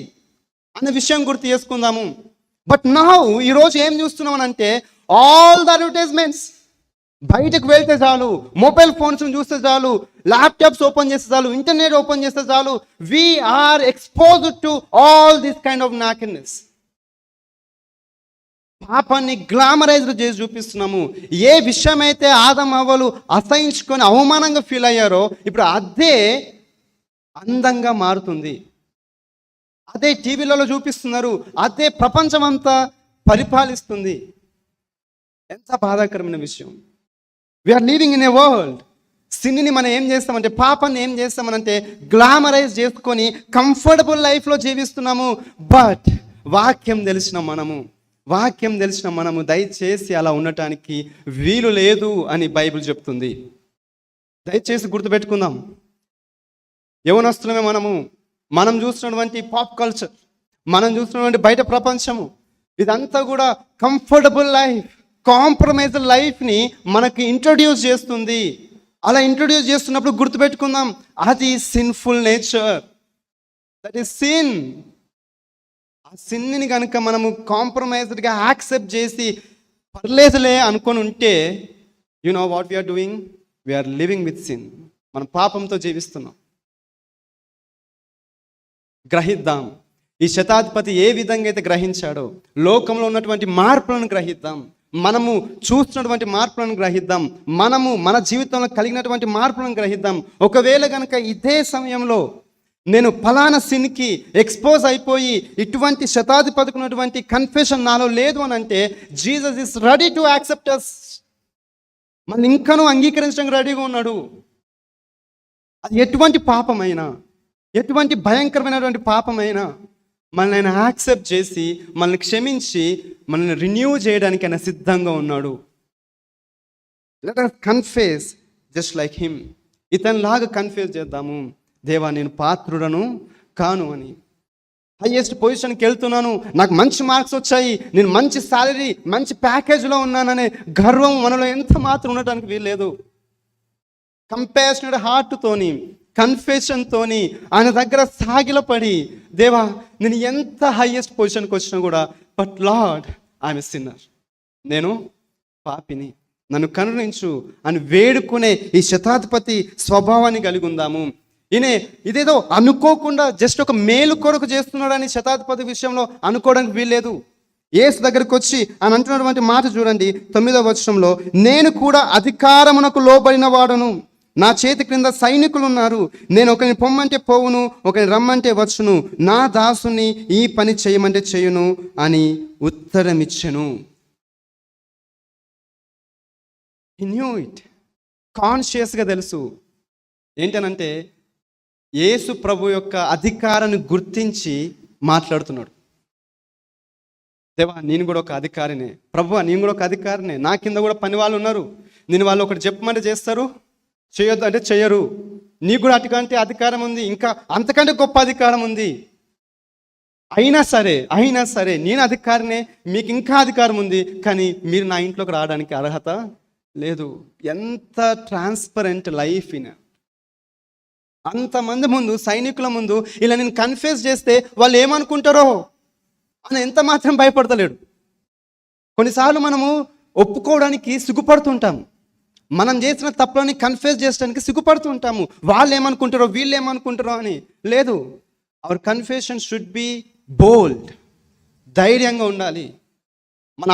అనే విషయం గుర్తు చేసుకుందాము. బట్ నౌ ఈరోజు ఏం చూస్తున్నాం అని అంటే, ఆల్ ద అడ్వర్టైజ్మెంట్స్, బయటకు వెళ్తే చాలు, మొబైల్ ఫోన్స్ చూస్తే చాలు, ల్యాప్టాప్స్ ఓపెన్ చేస్తే చాలు, ఇంటర్నెట్ ఓపెన్ చేస్తే చాలు, we are exposed to all this kind of nakedness. పాపాన్ని గ్లామరైజ్డ్ చేసి చూపిస్తున్నాము. ఏ విషయమైతే ఆదం అవ్వలు అసహించుకొని అవమానంగా ఫీల్ అయ్యారో ఇప్పుడు అదే అందంగా మారుతుంది. అదే టీవీలలో చూపిస్తున్నారు, అదే ప్రపంచం అంతా పరిపాలిస్తుంది. ఎంత బాధాకరమైన విషయం. We are living in a world. సిన్ని మనం ఏం చేస్తామంటే, పాపాన్ని ఏం చేస్తామనంటే గ్లామరైజ్ చేసుకొని కంఫర్టబుల్ లైఫ్లో జీవిస్తున్నాము. బట్ వాక్యం తెలిసిన మనము దయచేసి అలా ఉండటానికి వీలు లేదు అని బైబిల్ చెప్తుంది. దయచేసి గుర్తుపెట్టుకుందాం. యవనస్తులమే మనం చూస్తున్నటువంటి పాప్ కల్చర్, మనం చూస్తున్నటువంటి బయట ప్రపంచము, ఇదంతా కూడా కంఫర్టబుల్ లైఫ్, కాంప్రమైజ్ లైఫ్ని మనకి ఇంట్రొడ్యూస్ చేస్తుంది. అలా ఇంట్రొడ్యూస్ చేస్తున్నప్పుడు గుర్తుపెట్టుకుందాం, అది sinful nature, that is sin. ఆ సిన్ని కనుక మనము కాంప్రమైజ్డ్గా యాక్సెప్ట్ చేసి పర్లేదులే అనుకొని ఉంటే, you know what we are doing, we are living with sin. మనం పాపంతో జీవిస్తున్నాం. గ్రహిద్దాం, ఈ శతాధిపతి ఏ విధంగా అయితే గ్రహించాడో లోకంలో ఉన్నటువంటి మార్పులను గ్రహిద్దాం. మనము చూస్తున్నటువంటి మార్పులను గ్రహిద్దాం. మనము మన జీవితంలో కలిగినటువంటి మార్పులను గ్రహిద్దాం. ఒకవేళ కనుక ఇదే సమయంలో నేను ఫలానా సిన్కి ఎక్స్పోజ్ అయిపోయి ఇటువంటి శతాధిపతికి ఉన్నటువంటి కన్ఫెషన్ నాలో లేదు అని అంటే, Jesus is ready to accept us. మన ఇంకనూ అంగీకరించడానికి రెడీగా ఉన్నాడు. అది ఎటువంటి పాపమైనా, ఎటువంటి భయంకరమైనటువంటి పాపమైనా మనల్ని ఆయన యాక్సెప్ట్ చేసి, మనల్ని క్షమించి, మనల్ని రిన్యూ చేయడానికి ఆయన సిద్ధంగా ఉన్నాడు. Let us confess just like him. ఇతనిలాగా కన్ఫెస్ చేద్దాము, దేవా నేను పాత్రుడను కాను అని. హైయెస్ట్ పొజిషన్కి వెళ్తున్నాను, నాకు మంచి మార్క్స్ వచ్చాయి, నేను మంచి సాలరీ, మంచి ప్యాకేజ్లో ఉన్నాననే గర్వం మనలో ఎంత మాత్రం ఉండటానికి వీల్లేదు. కంపాషనేట్ హార్ట్తోని, కన్ఫెషన్తోని ఆయన దగ్గర సాగిలపడి, దేవా నేను ఎంత హైయెస్ట్ పొజిషన్కి వచ్చినా కూడా, but lord I'm a sinner, నేను పాపిని, నన్ను కరుణించు అని వేడుకునే ఈ శతాధిపతి స్వభావాన్ని కలిగి ఉందాము. ఇదేదో అనుకోకుండా జస్ట్ ఒక మేలు కొరకు చేస్తున్నాడని శతాధిపతి విషయంలో అనుకోవడానికి వీల్లేదు. యేసు దగ్గరికి వచ్చి ఆయన అంటున్నటువంటి మాట చూడండి, 9వ వచనంలో, నేను కూడా అధికారమునకు లోబడిన వాడును, నా చేతి క్రింద సైనికులు ఉన్నారు, నేను ఒకరిని పొమ్మంటే పోవును, ఒకరిని రమ్మంటే వచ్చును, నా దాసుని ఈ పని చేయమంటే చేయును అని ఉత్తరమిచ్చెను. హి న్యూ ఇట్. కాన్షియస్గా తెలుసు ఏంటనంటే యేసు ప్రభు యొక్క అధికారాన్ని గుర్తించి మాట్లాడుతున్నాడు. దేవా నేను కూడా ఒక అధికారినే, ప్రభువా నేను కూడా ఒక అధికారినే, నా కింద కూడా పని వాళ్ళు ఉన్నారు, నేను వాళ్ళు ఒకటి చెప్పమంటే చేస్తారు, చేయొద్దు అంటే చెయ్యరు. నీకు కూడా అటుకంటే అధికారం ఉంది, ఇంకా అంతకంటే గొప్ప అధికారం ఉంది. అయినా సరే నేను అధికారినే, మీకు ఇంకా అధికారం ఉంది, కానీ మీరు నా ఇంట్లోకి రావడానికి అర్హత లేదు. ఎంత ట్రాన్స్పరెంట్ లైఫ్ ఇన్. అంతమంది ముందు, సైనికుల ముందు ఇలా నేను కన్ఫెస్ చేస్తే వాళ్ళు ఏమనుకుంటారో అని ఎంత మాత్రం భయపడతలేడు. కొన్నిసార్లు మనము ఒప్పుకోవడానికి సిగ్గుపడుతుంటాం, మనం చేసిన తప్పులని కన్ఫెస్ చేయడానికి సిగ్గుపడుతుంటాము. వాళ్ళు ఏమనుకుంటారో, వీళ్ళు ఏమనుకుంటారో అని. లేదు, our confession should be bold. ధైర్యంగా ఉండాలి. మన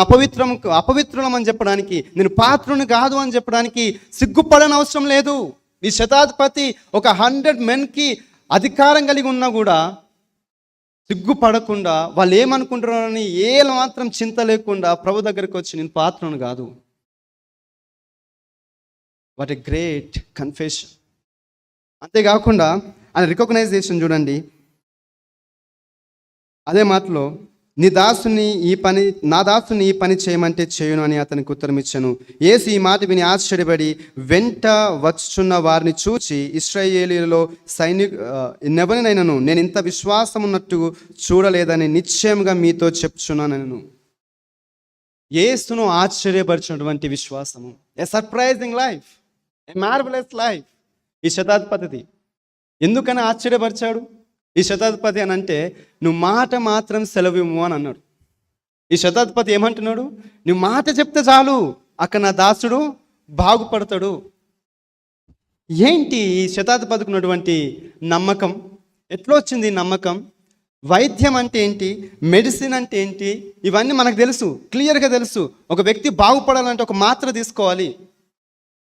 అపవిత్రులం అని చెప్పడానికి, నేను పాత్రుని కాదు అని చెప్పడానికి సిగ్గుపడని అవసరం లేదు. ఈ శతాధిపతి ఒక 100 మెన్కి అధికారం కలిగి ఉన్నా కూడా సిగ్గుపడకుండా, వాళ్ళు ఏమనుకుంటారో అని ఏ మాత్రం చింత లేకుండా ప్రభు దగ్గరికి వచ్చి నేను పాత్రను కాదు. What a great confession. అంతేకాకుండా ఆయన రికగ్నైజేషన్ చూడండి, అదే మాటలో, నా దాసుని ఈ పని చేయమంటే చేయును అని అతనికి ఉత్తరం ఇచ్చాను. యేసు ఈ మాట విని ఆశ్చర్యపడి వెంట వచ్చున్న వారిని చూచి, ఇశ్రాయేలీయులలో నెవరినైనను నేను ఇంత విశ్వాసం ఉన్నట్టు చూడలేదని నిశ్చయంగా మీతో చెప్తున్నాను. యేసును ఆశ్చర్యపరిచినటువంటి విశ్వాసము, ఏ సర్ప్రైజింగ్ లైఫ్, ఏ మార్వెలస్ లైఫ్ ఈ శతాధిపతిది. ఎందుకని ఆశ్చర్యపరిచాడు ఈ శతాధిపతి అని అంటే, నువ్వు మాట మాత్రం సెలవిమ్ము అని అన్నాడు. ఈ శతాధిపతి ఏమంటున్నాడు, నువ్వు మాట చెప్తే చాలు, అక్కడ నా దాసుడు బాగుపడతాడు. ఏంటి ఈ శతాధిపతికి ఉన్నటువంటి నమ్మకం? ఎట్లా వచ్చింది ఈ నమ్మకం? వైద్యం అంటే ఏంటి, మెడిసిన్ అంటే ఏంటి, ఇవన్నీ మనకు తెలుసు, క్లియర్గా తెలుసు. ఒక వ్యక్తి బాగుపడాలంటే ఒక మాత్ర తీసుకోవాలి.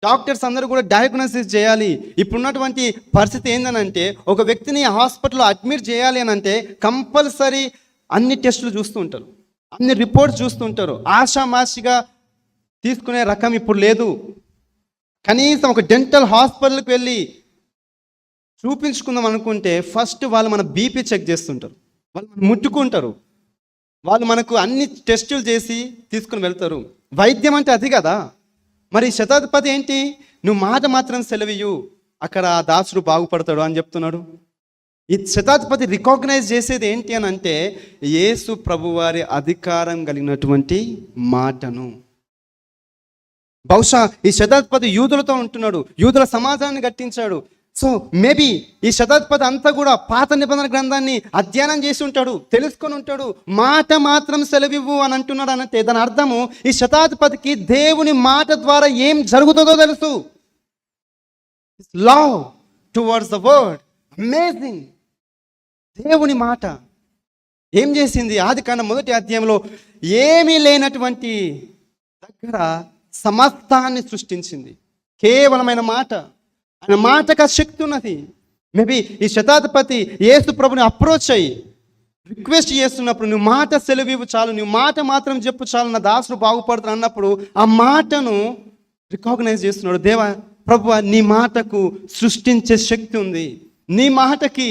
డాక్టర్స్ అందరూ కూడా డయాగ్నోసిస్ చేయాలి. ఇప్పుడున్నటువంటి పరిస్థితి ఏంటంటే ఒక వ్యక్తిని హాస్పిటల్లో అడ్మిట్ చేయాలి అని అంటే కంపల్సరీ అన్ని టెస్టులు చూస్తూ ఉంటారు, అన్ని రిపోర్ట్స్ చూస్తూ ఉంటారు. ఆషామాషిగా తీసుకునే రకం ఇప్పుడు లేదు. కనీసం ఒక డెంటల్ హాస్పిటల్కి వెళ్ళి చూపించుకుందాం అనుకుంటే ఫస్ట్ వాళ్ళు మన బీపీ చెక్ చేస్తుంటారు, వాళ్ళు మనం ముట్టుకుంటారు, వాళ్ళు మనకు అన్ని టెస్టులు చేసి తీసుకుని వెళ్తారు. వైద్యం అంటే అది కదా. మరి శతాధిపతి ఏంటి, నువ్వు మాట మాత్రం సెలవియ్యు, అక్కడ ఆ దాసుడు బాగుపడతాడు అని చెప్తున్నాడు. ఈ శతాధిపతి రికాగ్నైజ్ చేసేది ఏంటి అని అంటే యేసు ప్రభువారి అధికారం కలిగినటువంటి మాటను. బహుశా ఈ శతాధిపతి యూదులతో ఉంటున్నాడు, యూదుల సమాజాన్ని కట్టించాడు. సో మేబీ ఈ శతాధిపతి అంతా కూడా పాత నిబంధన గ్రంథాన్ని అధ్యయనం చేసి ఉంటాడు, తెలుసుకొని ఉంటాడు. మాట మాత్రం సెలవివ్వు అని అంటున్నాడు అంటే దాని అర్థము ఈ శతాధిపతికి దేవుని మాట ద్వారా ఏం జరుగుతుందో తెలుసు. Love towards the word, amazing. దేవుని మాట ఏం చేసింది? ఆదికాండం 1వ అధ్యాయంలో ఏమీ లేనటువంటి దగ్గర సమస్తాన్ని సృష్టించింది. కేవలమైన మాట, ఆయన మాటకు ఆ శక్తి ఉన్నది. మేబీ ఈ శతాధిపతి యేసు ప్రభుని అప్రోచ్ అయ్యి రిక్వెస్ట్ చేస్తున్నప్పుడు, నువ్వు మాట సెలవివ్వు చాలు, నువ్వు మాట మాత్రం చెప్పు చాలు, నా దాసుడు బాగుపడుతాడు అన్నప్పుడు ఆ మాటను రికాగ్నైజ్ చేస్తున్నాడు. దేవా ప్రభువా, నీ మాటకు సృష్టించే శక్తి ఉంది, నీ మాటకి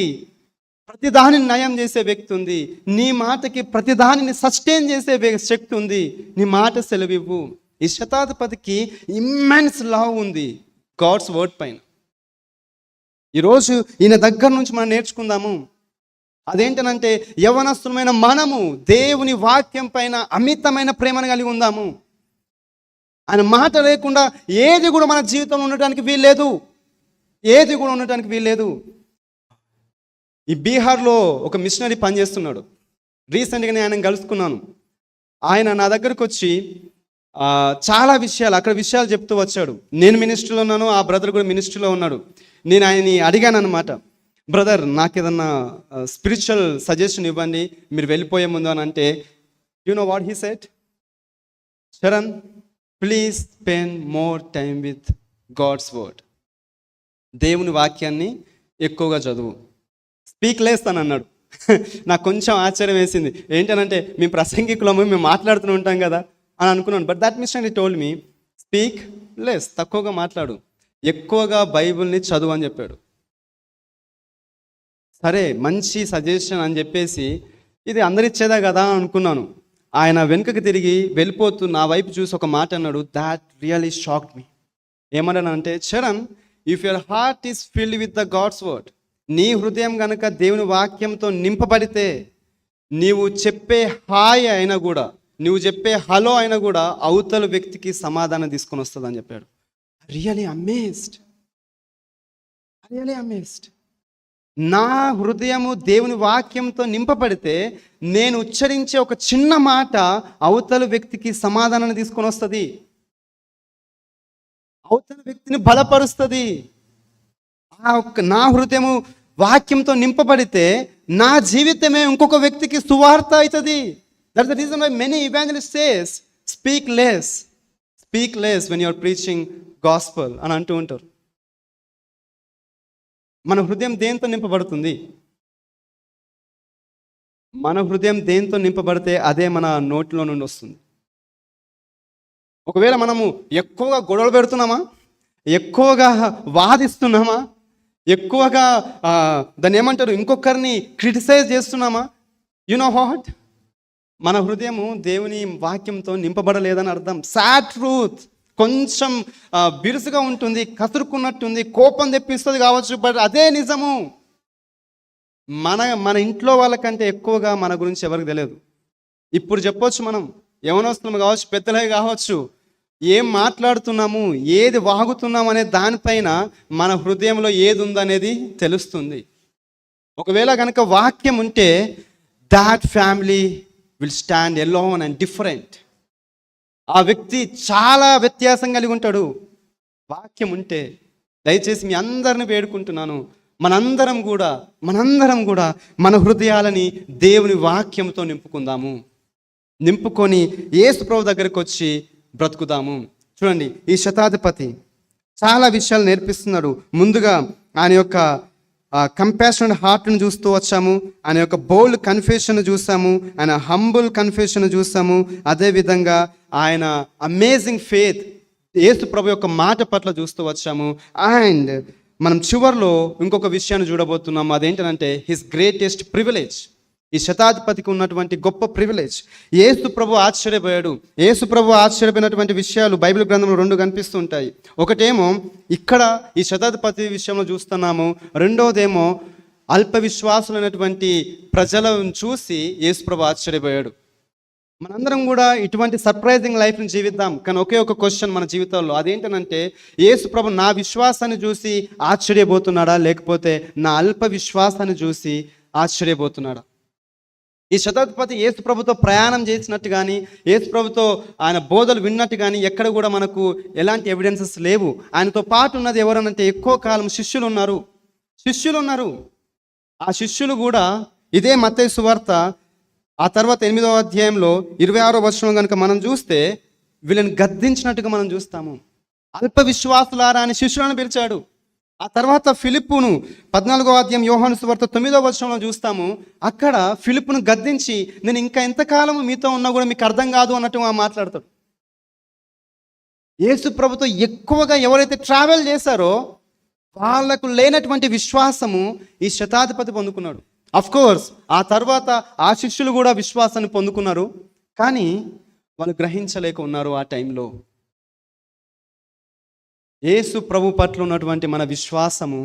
ప్రతిదానిని నయం చేసే వ్యక్తి ఉంది, నీ మాటకి ప్రతిదానిని సస్టైన్ చేసే శక్తి ఉంది, నీ మాట సెలవివ్వు. ఈ శతాధిపతికి ఇమ్మెన్స్ లవ్ ఉంది గాడ్స్ వర్డ్ పైన. ఈరోజు ఈయన దగ్గర నుంచి మనం నేర్చుకుందాము. అదేంటనంటే యవనస్తులమైన మనము దేవుని వాక్యం పైన అమితమైన ప్రేమను కలిగి ఉందాము. ఆయన మాట లేకుండా ఏది కూడా మన జీవితంలో ఉండటానికి వీల్లేదు, ఏది కూడా ఉండటానికి వీల్లేదు. ఈ బీహార్లో ఒక మిషనరీ పనిచేస్తున్నాడు. రీసెంట్గా నేను ఆయన కలుసుకున్నాను. ఆయన నా దగ్గరకు వచ్చి చాలా విషయాలు, అక్కడ విషయాలు చెప్తూ వచ్చాడు. నేను మినిస్ట్రీలో ఉన్నాను, ఆ బ్రదర్ కూడా మినిస్ట్రీలో ఉన్నాడు. నేను ఆయన్ని అడిగాను అనమాట, బ్రదర్ నాకు ఏదన్నా స్పిరిచువల్ సజెషన్ ఇవ్వండి మీరు వెళ్ళిపోయే ముందు అని అంటే, you know what he said? Sharan, please spend more time with God's word. దేవుని వాక్యాన్ని ఎక్కువగా చదువు, స్పీక్ లెస్ అని అన్నాడు. నాకు కొంచెం ఆశ్చర్యం వేసింది. ఏంటనంటే మేము ప్రసంగికులము, మేము మాట్లాడుతూ ఉంటాం కదా అని అనుకున్నాను. But that mission he told me, speak less, తక్కువగా మాట్లాడు, ఎక్కువగా బైబిల్ని చదువు అని చెప్పాడు. సరే, మంచి సజెషన్ అని చెప్పేసి ఇది అందరిచ్చేదా కదా అనుకున్నాను. ఆయన వెనుకకి తిరిగి వెళ్ళిపోతూ నా వైపు చూసి ఒక మాట అన్నాడు. That really shocked me. ఏమన్నానంటే, Charan, if your heart is filled with the God's word, నీ హృదయం కనుక దేవుని వాక్యంతో నింపబడితే నీవు చెప్పే హాయ్ అయినా కూడా, నువ్వు చెప్పే హలో అయినా కూడా అవతల వ్యక్తికి సమాధానం తీసుకొని వస్తుంది అని చెప్పాడు. Really amazed, really amazed. నా హృదయము దేవుని వాక్యంతో నింపబడితే నేను ఉచ్చరించే ఒక చిన్న మాట అవతల వ్యక్తికి సమాధానాన్ని తీసుకొని వస్తుంది, అవతల వ్యక్తిని బలపరుస్తుంది. నా హృదయము వాక్యంతో నింపబడితే నా జీవితమే ఇంకొక వ్యక్తికి సువార్త అవుతుంది. That's the reason why many evangelists says speak less when you are preaching gospel అని అంటూ ఉంటారు. మన హృదయం దేంతో నింపబడుతుంది? మన హృదయం దేంతో నింపబడితే అదే మన నోటిలో నుండి వస్తుంది. ఒకవేళ మనము ఎక్కువగా గొడవలు పెడుతున్నామా, ఎక్కువగా వాదిస్తున్నామా, ఎక్కువగా దాన్ని ఏమంటారు, ఇంకొకరిని క్రిటిసైజ్ చేస్తున్నామా, యు నో వాట్, మన హృదయము దేవుని వాక్యంతో నింపబడలేదని అర్థం. Sad truth. కొంచెం బిరుసుగా ఉంటుంది, కసురుకున్నట్టుంది, కోపం తెప్పిస్తుంది కావచ్చు, బట్ అదే నిజము. మన ఇంట్లో వాళ్ళకంటే ఎక్కువగా మన గురించి ఎవరికి తెలియదు. ఇప్పుడు చెప్పొచ్చు, మనం యవనస్తులం కావచ్చు, పెద్దలే కావచ్చు, ఏం మాట్లాడుతున్నాము, ఏది వాగుతున్నాము అనే దానిపైన మన హృదయంలో ఏది ఉందనేది తెలుస్తుంది. ఒకవేళ కనుక వాక్యం ఉంటే that family will stand alone and different. ఆ వ్యక్తి చాలా వ్యత్యాసం కలిగి ఉంటాడు వాక్యం ఉంటే. దయచేసి మీ అందరిని వేడుకుంటున్నాను, మనందరం కూడా మన హృదయాలని దేవుని వాక్యంతో నింపుకొని యేసు ప్రభు దగ్గరికి వచ్చి బ్రతుకుదాము. చూడండి, ఈ శతాధిపతి చాలా విషయాలు నేర్పిస్తున్నాడు. ముందుగా ఆయన యొక్క కంపాషనెట్ హార్ట్ని చూస్తూ వచ్చాము, ఆయన యొక్క బోల్డ్ కన్ఫెషన్ చూసాము, ఆయన హంబుల్ కన్ఫెషన్ చూసాము, అదేవిధంగా ఆయన అమేజింగ్ ఫేత్ యేసు ప్రభు యొక్క మాట పట్ల చూస్తూ వచ్చాము. అండ్ మనం చివర్లో ఇంకొక విషయాన్ని చూడబోతున్నాము. అదేంటంటే హిస్ గ్రేటెస్ట్ ప్రివిలేజ్. ఈ శతాధిపతికి ఉన్నటువంటి గొప్ప ప్రివిలేజ్. యేసు ప్రభు ఆశ్చర్యపోయాడు. యేసు ప్రభు ఆశ్చర్యపోయినటువంటి విషయాలు బైబిల్ గ్రంథంలో 2 కనిపిస్తూ ఉంటాయి. ఒకటేమో ఇక్కడ ఈ శతాధిపతి విషయంలో చూస్తున్నాము, రెండోదేమో అల్ప విశ్వాసులైనటువంటి ప్రజలను చూసి యేసు ప్రభు ఆశ్చర్యపోయాడు. మనందరం కూడా ఇటువంటి సర్ప్రైజింగ్ లైఫ్ని జీవిద్దాం. కానీ ఒకే ఒక క్వశ్చన్ మన జీవితంలో, అదేంటనంటే యేసు ప్రభు నా విశ్వాసాన్ని చూసి ఆశ్చర్యపోతున్నాడా, లేకపోతే నా అల్ప విశ్వాసాన్ని చూసి ఆశ్చర్యపోతున్నాడా? ఈ శతాధిపతి యేసు ప్రభుతో ప్రయాణం చేసినట్టు కానీ, యేసు ప్రభుతో ఆయన బోధలు విన్నట్టు కానీ ఎక్కడ కూడా మనకు ఎలాంటి ఎవిడెన్సెస్ లేవు. ఆయనతో పాటు ఉన్నది ఎవరనంటే ఎక్కువ కాలం శిష్యులు ఉన్నారు. ఆ శిష్యులు కూడా ఇదే మత్తయి సువార్త ఆ తర్వాత 8వ అధ్యాయంలో 26వ వచనం కనుక మనం చూస్తే వీళ్ళని గద్దించినట్టుగా మనం చూస్తాము. అల్ప విశ్వాసులారా అని శిష్యులను పిలిచాడు. ఆ తర్వాత ఫిలిప్పును 14వ అధ్యాయం యోహాను సువార్త 9వ వచనంలో చూస్తాము. అక్కడ ఫిలిప్పును గద్దించి నేను ఇంకా ఎంతకాలం మీతో ఉన్నా కూడా మీకు అర్థం కాదు అన్నట్టుగా మాట్లాడతాడు. యేసు ప్రభుతో ఎక్కువగా ఎవరైతే ట్రావెల్ చేశారో వాళ్ళకు లేనటువంటి విశ్వాసము ఈ శతాధిపతి పొందుకున్నాడు. అఫ్ కోర్స్ ఆ తర్వాత ఆ శిష్యులు కూడా విశ్వాసాన్ని పొందుకున్నారు, కానీ వాళ్ళు గ్రహించలేక ఉన్నారు. ఆ టైంలో యేసు ప్రభు పట్ల ఉన్నటువంటి మన విశ్వాసము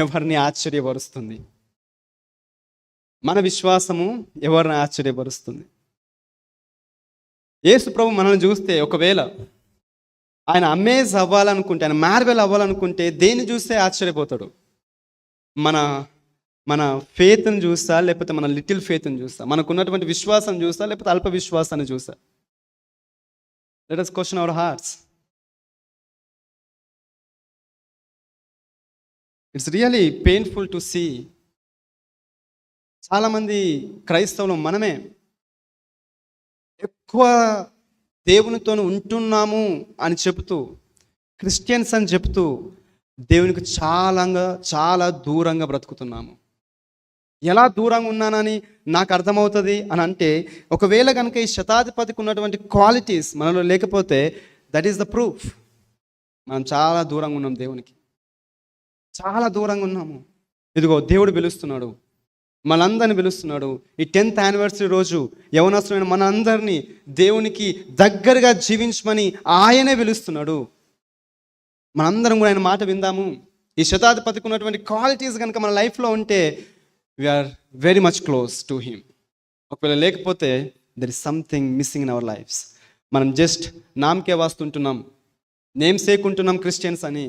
ఎవరిని ఆశ్చర్యపరుస్తుంది? మన విశ్వాసము ఎవరిని ఆశ్చర్యపరుస్తుంది? యేసు ప్రభు మనల్ని చూస్తే ఒకవేళ ఆయన అమేజ్ అవ్వాలనుకుంటే, ఆయన మార్వెల్ అవ్వాలనుకుంటే దేన్ని చూస్తే ఆశ్చర్యపోతాడు? మన ఫేత్ని చూస్తా, లేకపోతే మన లిటిల్ ఫేత్ని చూస్తా, మనకున్నటువంటి విశ్వాసం చూస్తా, లేకపోతే అల్ప విశ్వాసాన్ని చూస్తా? Let us question our hearts. It's really painful to see. చాలామంది క్రైస్తవులు మనమే ఎక్కువ దేవునితో ఉంటున్నాము అని చెబుతూ, క్రిస్టియన్స్ అని చెబుతూ దేవునికి చాలా దూరంగా బ్రతుకుతున్నాము. ఎలా దూరంగా ఉన్నానని నాకు అర్థమవుతుంది అని అంటే, ఒకవేళ కనుక ఈ శతాధిపతికి ఉన్నటువంటి క్వాలిటీస్ మనలో లేకపోతే దట్ ఈస్ ద ప్రూఫ్. మనం చాలా దూరంగా ఉన్నాం, దేవునికి చాలా దూరంగా ఉన్నాము. ఇదిగో దేవుడు పిలుస్తున్నాడు, మనందరిని పిలుస్తున్నాడు. ఈ 10th యానివర్సరీ రోజు యవనస్తులైన మనందరినీ దేవునికి దగ్గరగా జీవించమని ఆయనే పిలుస్తున్నాడు. మనందరం కూడా ఆయన మాట విందాము. ఈ శతాధిపతికి ఉన్నటువంటి క్వాలిటీస్ కనుక మన లైఫ్లో ఉంటే we are very much close to him. ఒకవేళ లేకపోతే there is something missing in our lives. మనం జస్ట్ నామకే వాస్తుంటున్నాం, నేమ్ సేకుంటున్నాం క్రిస్టియన్స్ అని.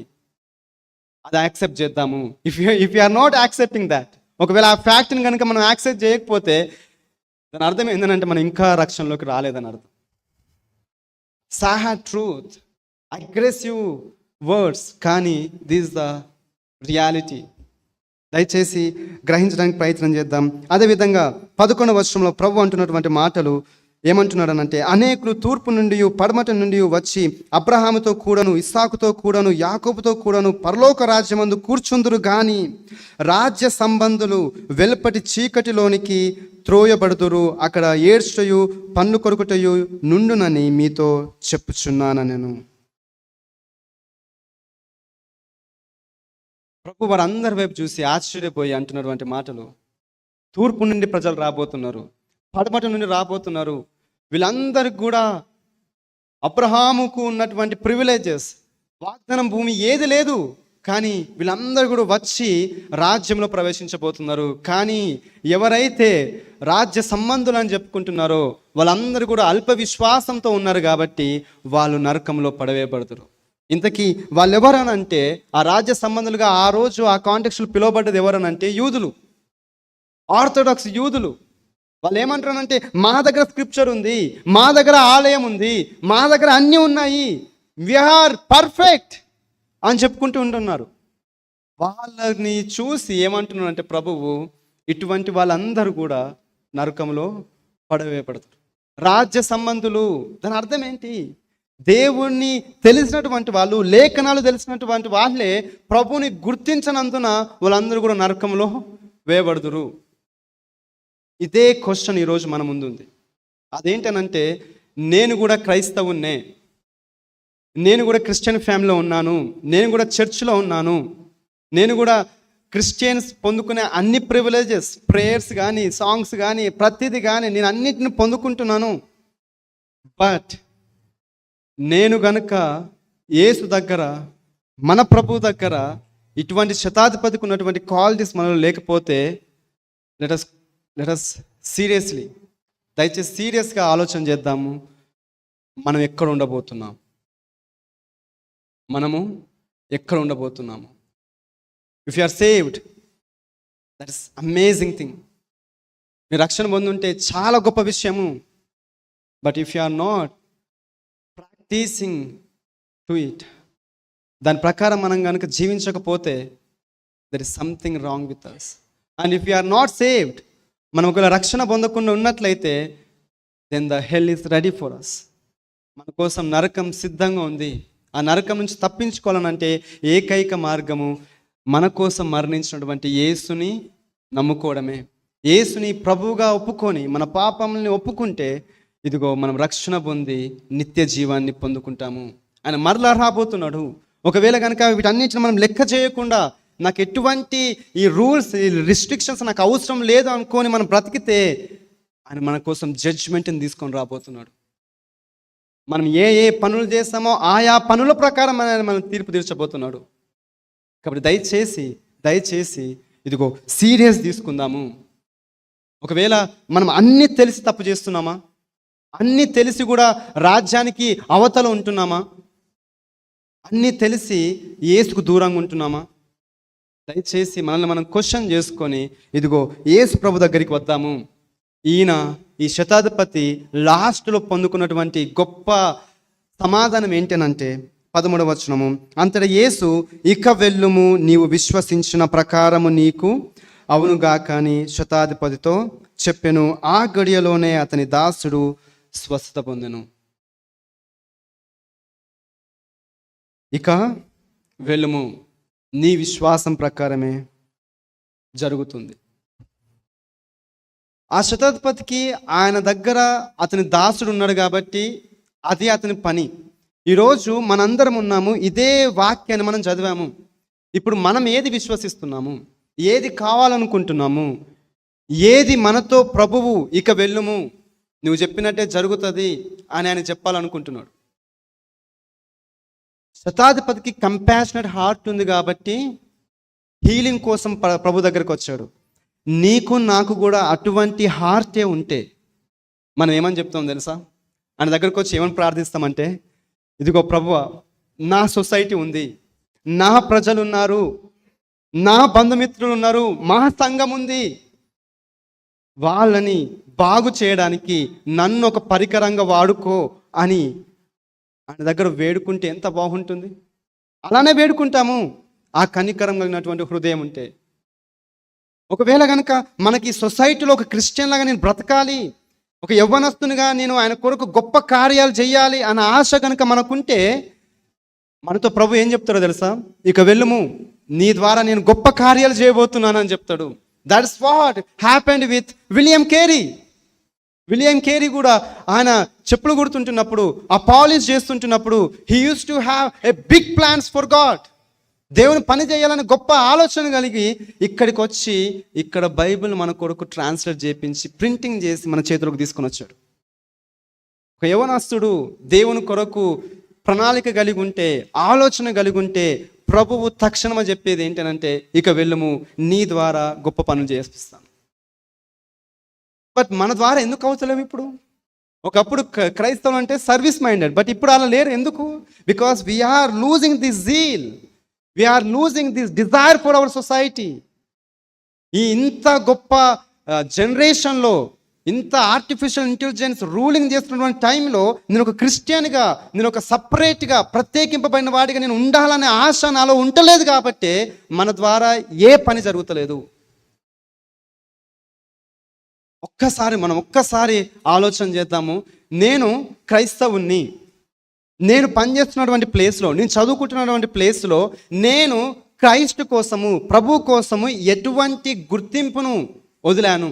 అది యాక్సెప్ట్ చేద్దాము. If you are not accepting that, ఒకవేళ ఆ ఫ్యాక్ట్ని కనుక మనం యాక్సెప్ట్ చేయకపోతే దాని అర్థం ఏంటంటే మనం ఇంకా రక్షణలోకి రాలేదని అర్థం. సాడ్ ట్రూత్, అగ్రెసివ్ వర్డ్స్, కానీ దిస్ ద రియాలిటీ. దయచేసి గ్రహించడానికి ప్రయత్నం చేద్దాం. అదేవిధంగా 11వ వచనంలో ప్రభు అంటున్నటువంటి మాటలు ఏమంటున్నాడనంటే, అనేకులు తూర్పు నుండి పడమట నుండి వచ్చి అబ్రహాముతో కూడాను ఇస్సాకుతో కూడాను యాకోబుతో కూడాను పరలోక రాజ్యమందు కూర్చుందురు గాని రాజ్య సంబంధులు వెలుపటి చీకటిలోనికి త్రోయబడుదురు, అక్కడ ఏడ్చుటయు పన్ను కొరుకుటయు నుండునని మీతో చెప్పుచున్నాను నేను. ప్రభు వారందరి వైపు చూసి ఆశ్చర్యపోయి అంటున్నటువంటి మాటలు. తూర్పు నుండి ప్రజలు రాబోతున్నారు, పడమట నుండి రాబోతున్నారు. వీళ్ళందరికీ కూడా అబ్రహాముకు ఉన్నటువంటి ప్రివిలేజెస్, వాగ్దానం భూమి ఏది లేదు, కానీ వీళ్ళందరూ కూడా వచ్చి రాజ్యంలో ప్రవేశించబోతున్నారు. కానీ ఎవరైతే రాజ్య సంబంధులు అని చెప్పుకుంటున్నారో వాళ్ళందరూ కూడా అల్ప విశ్వాసంతో ఉన్నారు కాబట్టి వాళ్ళు నరకంలో పడవేయబడతారు. ఇంతకీ వాళ్ళు ఎవరనంటే, ఆ రాజ్య సంబంధులుగా ఆ రోజు ఆ కాంటెక్స్లో పిలువబడ్డది ఎవరనంటే యూదులు, ఆర్థోడాక్స్ యూదులు. వాళ్ళు ఏమంటారనంటే, మా దగ్గర స్క్రిప్చర్ ఉంది, మా దగ్గర ఆలయం ఉంది, మా దగ్గర అన్నీ ఉన్నాయి, వి ఆర్ పర్ఫెక్ట్ అని చెప్పుకుంటూ ఉంటున్నారు. వాళ్ళని చూసి ఏమంటున్నాడంటే ప్రభువు, ఇటువంటి వాళ్ళందరూ కూడా నరకంలో పడవేయబడతారు. రాజ్య సంబంధులు, దాని అర్థం ఏంటి? దేవుణ్ణి తెలిసినటువంటి వాళ్ళు, లేఖనాలు తెలిసినటువంటి వాళ్ళే ప్రభువుని గుర్తించనందున వాళ్ళందరూ కూడా నరకంలో వేయబడుదురు. ఇదే క్వశ్చన్ ఈరోజు మన ముందు ఉంది. అదేంటనంటే, నేను కూడా క్రైస్తవున్నే, నేను కూడా క్రిస్టియన్ ఫ్యామిలీలో ఉన్నాను, నేను కూడా చర్చ్లో ఉన్నాను, నేను కూడా క్రిస్టియన్స్ పొందుకునే అన్ని ప్రివిలేజెస్, ప్రేయర్స్ కానీ, సాంగ్స్ కానీ, ప్రతిదీ కానీ నేను అన్నిటిని పొందుకుంటున్నాను. బట్ నేను గనుక యేసు దగ్గర, మన ప్రభు దగ్గర ఇటువంటి శతాధిపతికి ఉన్నటువంటి క్వాలిటీస్ మనలో లేకపోతే, లెటస్ సీరియస్లీ, దయచేసి సీరియస్గా ఆలోచన చేద్దాము. మనం ఎక్కడ ఉండబోతున్నాం? మనము ఎక్కడ ఉండబోతున్నాము? If you are saved, that is amazing thing. మీరు రక్షణ పొందుంటే చాలా గొప్ప విషయము. But if you are not practising to it, దాని ప్రకారం మనం కనుక జీవించకపోతే, there is something wrong with us. And if you are not saved, మనం ఒకవేళ రక్షణ పొందకుండా ఉన్నట్లయితే, then the hell is ready for us. మన కోసం నరకం సిద్ధంగా ఉంది. ఆ నరకం నుంచి తప్పించుకోవాలనంటే ఏకైక మార్గము మన కోసం మరణించినటువంటి యేసుని నమ్ముకోవడమే. యేసుని ప్రభువుగా ఒప్పుకొని మన పాపంని ఒప్పుకుంటే, ఇదిగో మనం రక్షణ పొంది నిత్య జీవాన్ని పొందుకుంటాము. ఆయన మరలా రాబోతున్నాడు. ఒకవేళ కనుక వీటన్నిటిని మనం లెక్క చేయకుండా, నాకు ఎటువంటి ఈ రూల్స్, ఈ రిస్ట్రిక్షన్స్ నాకు అవసరం లేదు అనుకొని మనం బ్రతికితే, ఆయన మన కోసం జడ్జ్మెంట్ని తీసుకొని రాబోతున్నాడు. మనం ఏ ఏ పనులు చేస్తామో ఆయా పనుల ప్రకారం మనం తీర్పు తీర్చబోతున్నాడు. కాబట్టి దయచేసి ఇదిగో సీరియస్ తీసుకుందాము. ఒకవేళ మనం అన్నీ తెలిసి తప్పు చేస్తున్నామా? అన్నీ తెలిసి కూడా రాజ్యానికి అవతల ఉంటున్నామా? అన్నీ తెలిసి యేసుకు దూరంగా ఉంటున్నామా? దయచేసి మనల్ని మనం క్వశ్చన్ చేసుకొని, ఇదిగో యేసు ప్రభు దగ్గరికి వద్దాము. ఈయన, ఈ శతాధిపతి లాస్ట్లో పొందుకున్నటువంటి గొప్ప సమాధానం ఏంటనంటే 13వ వచనము, అంతటా యేసు, ఇక వెళ్ళుము, నీవు విశ్వసించిన ప్రకారము నీకు అవునుగాక అని శతాధిపతితో చెప్పెను. ఆ గడియలోనే అతని దాసుడు స్వస్థత పొందెను. ఇక వెళ్ళుము, నీ విశ్వాసం ప్రకారమే జరుగుతుంది. ఆ శతాధిపతికి ఆయన దగ్గర అతని దాసుడు ఉన్నాడు కాబట్టి అది అతని పని. ఈరోజు మనందరం ఉన్నాము, ఇదే వాక్యాన్ని మనం చదివాము. ఇప్పుడు మనం ఏది విశ్వసిస్తున్నాము? ఏది కావాలనుకుంటున్నాము? ఏది మనతో ప్రభువు ఇక వెళ్ళుము, నువ్వు చెప్పినట్టే జరుగుతుంది అని ఆయన చెప్పాలనుకుంటున్నాడు. శతాధిపతికి కంపాషనెట్ హార్ట్ ఉంది కాబట్టి హీలింగ్ కోసం ప్రభు దగ్గరికి వచ్చాడు. నీకు నాకు కూడా అటువంటి హార్టే ఉంటే మనం ఏమని చెప్తాం తెలుసా? ఆయన దగ్గరకు వచ్చి ఏమని ప్రార్థిస్తామంటే, ఇదిగో ప్రభువా, నా సొసైటీ ఉంది, నా ప్రజలు ఉన్నారు, నా బంధుమిత్రులు ఉన్నారు, మా సంఘం ఉంది, వాళ్ళని బాగు చేయడానికి నన్ను ఒక పరికరంగా వాడుకో అని ఆయన దగ్గర వేడుకుంటే ఎంత బాగుంటుంది. అలానే వేడుకుంటాము ఆ కనికరం కలిగినటువంటి హృదయం ఉంటే. ఒకవేళ కనుక మనకి సొసైటీలో ఒక క్రిస్టియన్ లాగా నేను బ్రతకాలి, ఒక యవ్వనస్తునిగా నేను ఆయన కొరకు గొప్ప కార్యాలు చేయాలి అన్న ఆశ కనుక మనకుంటే, మనతో ప్రభు ఏం చెప్తారో తెలుసా? ఇక వెళ్ళుము, నీ ద్వారా నేను గొప్ప కార్యాలు చేయబోతున్నాను అని చెప్తాడు. That's what happened with William Carey. William Carey కూడా ఆయన చెప్పులు గుర్తుంటున్నప్పుడు, ఆ పాలిష్ చేస్తుంటున్నప్పుడు, he used to have a big plans for God. దేవుని పని చేయాలని గొప్ప ఆలోచన కలిగి ఇక్కడికి వచ్చి ఇక్కడ బైబిల్ మన కొరకు ట్రాన్స్లేట్ చేయించి ప్రింటింగ్ చేసి మన చేతులకు తీసుకొని వచ్చాడు. ఒక యవనస్తుడు దేవుని కొరకు ప్రణాళిక కలిగి ఉంటే, ఆలోచన కలిగి ఉంటే, ప్రభువు తక్షణమే చెప్పేది ఏంటంటే, ఇక వెళ్ళుము, నీ ద్వారా గొప్ప పనులు చేపిస్తాను. బట్ మన ద్వారా ఎందుకు అవుతలేము ఇప్పుడు? ఒకప్పుడు క్రైస్తవం అంటే సర్వీస్ మైండెడ్, బట్ ఇప్పుడు అలా లేరు. ఎందుకు? Because we are losing this zeal, we are losing this desire for our society. ఈ ఇంత గొప్ప జనరేషన్లో ఇంత ఆర్టిఫిషియల్ ఇంటెలిజెన్స్ రూలింగ్ చేస్తున్నటువంటి టైంలో నేను ఒక క్రిస్టియన్గా, నేను ఒక సపరేట్గా ప్రత్యేకింపబడిన వాడిగా నేను ఉండాలనే ఆశ నాలో ఉండలేదు కాబట్టి మన ద్వారా ఏ పని జరుగుతలేదు. ఒక్కసారి ఆలోచన చేద్దాము. నేను క్రైస్తవుణ్ణి, నేను పనిచేస్తున్నటువంటి ప్లేస్లో, నేను చదువుకుంటున్నటువంటి ప్లేస్లో నేను క్రైస్ట్ కోసము, ప్రభు కోసము ఎటువంటి గుర్తింపును వదిలాను?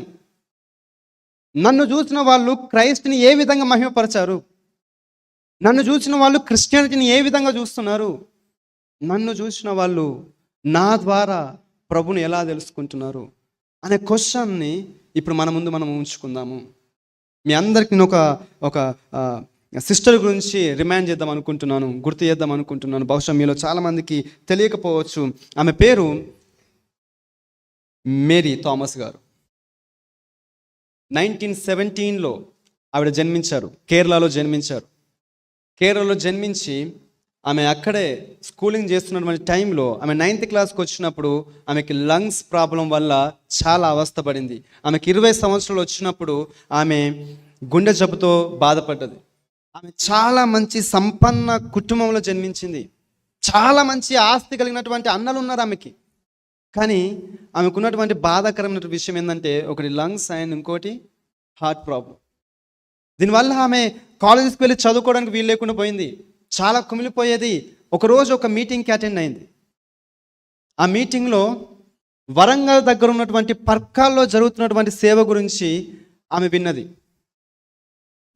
నన్ను చూసిన వాళ్ళు క్రైస్ట్ని ఏ విధంగా మహిమపరిచారు? నన్ను చూసిన వాళ్ళు క్రిస్టియానిటీని ఏ విధంగా చూస్తున్నారు? నన్ను చూసిన వాళ్ళు నా ద్వారా ప్రభుని ఎలా తెలుసుకుంటున్నారు అనే క్వశ్చన్ని ఇప్పుడు మన ముందు మనం ఉంచుకుందాము. మీ అందరికీ నేను ఒక సిస్టర్ గురించి రిమైండ్ చేద్దాం అనుకుంటున్నాను, గుర్తు చేద్దాం అనుకుంటున్నాను. బహుశా మీలో చాలామందికి తెలియకపోవచ్చు. ఆమె పేరు మేరీ థామస్ గారు. 1917లో ఆవిడ జన్మించారు. కేరళలో జన్మించి ఆమె అక్కడే స్కూలింగ్ చేస్తున్నటువంటి టైంలో ఆమె 9th క్లాస్కి వచ్చినప్పుడు ఆమెకి లంగ్స్ ప్రాబ్లం వల్ల చాలా అవస్థపడింది. ఆమెకి 20 సంవత్సరాలు వచ్చినప్పుడు ఆమె గుండె జబ్బుతో బాధపడ్డది. ఆమె చాలా మంచి సంపన్న కుటుంబంలో జన్మించింది. చాలా మంచి ఆస్తి కలిగినటువంటి అన్నలు ఉన్నారు ఆమెకి. కానీ ఆమెకున్నటువంటి బాధాకరమైన విషయం ఏంటంటే, ఒకటి లంగ్స్ అండ్ ఇంకోటి హార్ట్ ప్రాబ్లం. దీనివల్ల ఆమె కాలేజెస్కి వెళ్ళి చదువుకోవడానికి వీలు లేకుండా పోయింది. చాలా కుమిలిపోయేది. ఒకరోజు ఒక మీటింగ్కి అటెండ్ అయింది. ఆ మీటింగ్లో వరంగల్ దగ్గర ఉన్నటువంటి పర్కాల్లో జరుగుతున్నటువంటి సేవ గురించి ఆమె విన్నది.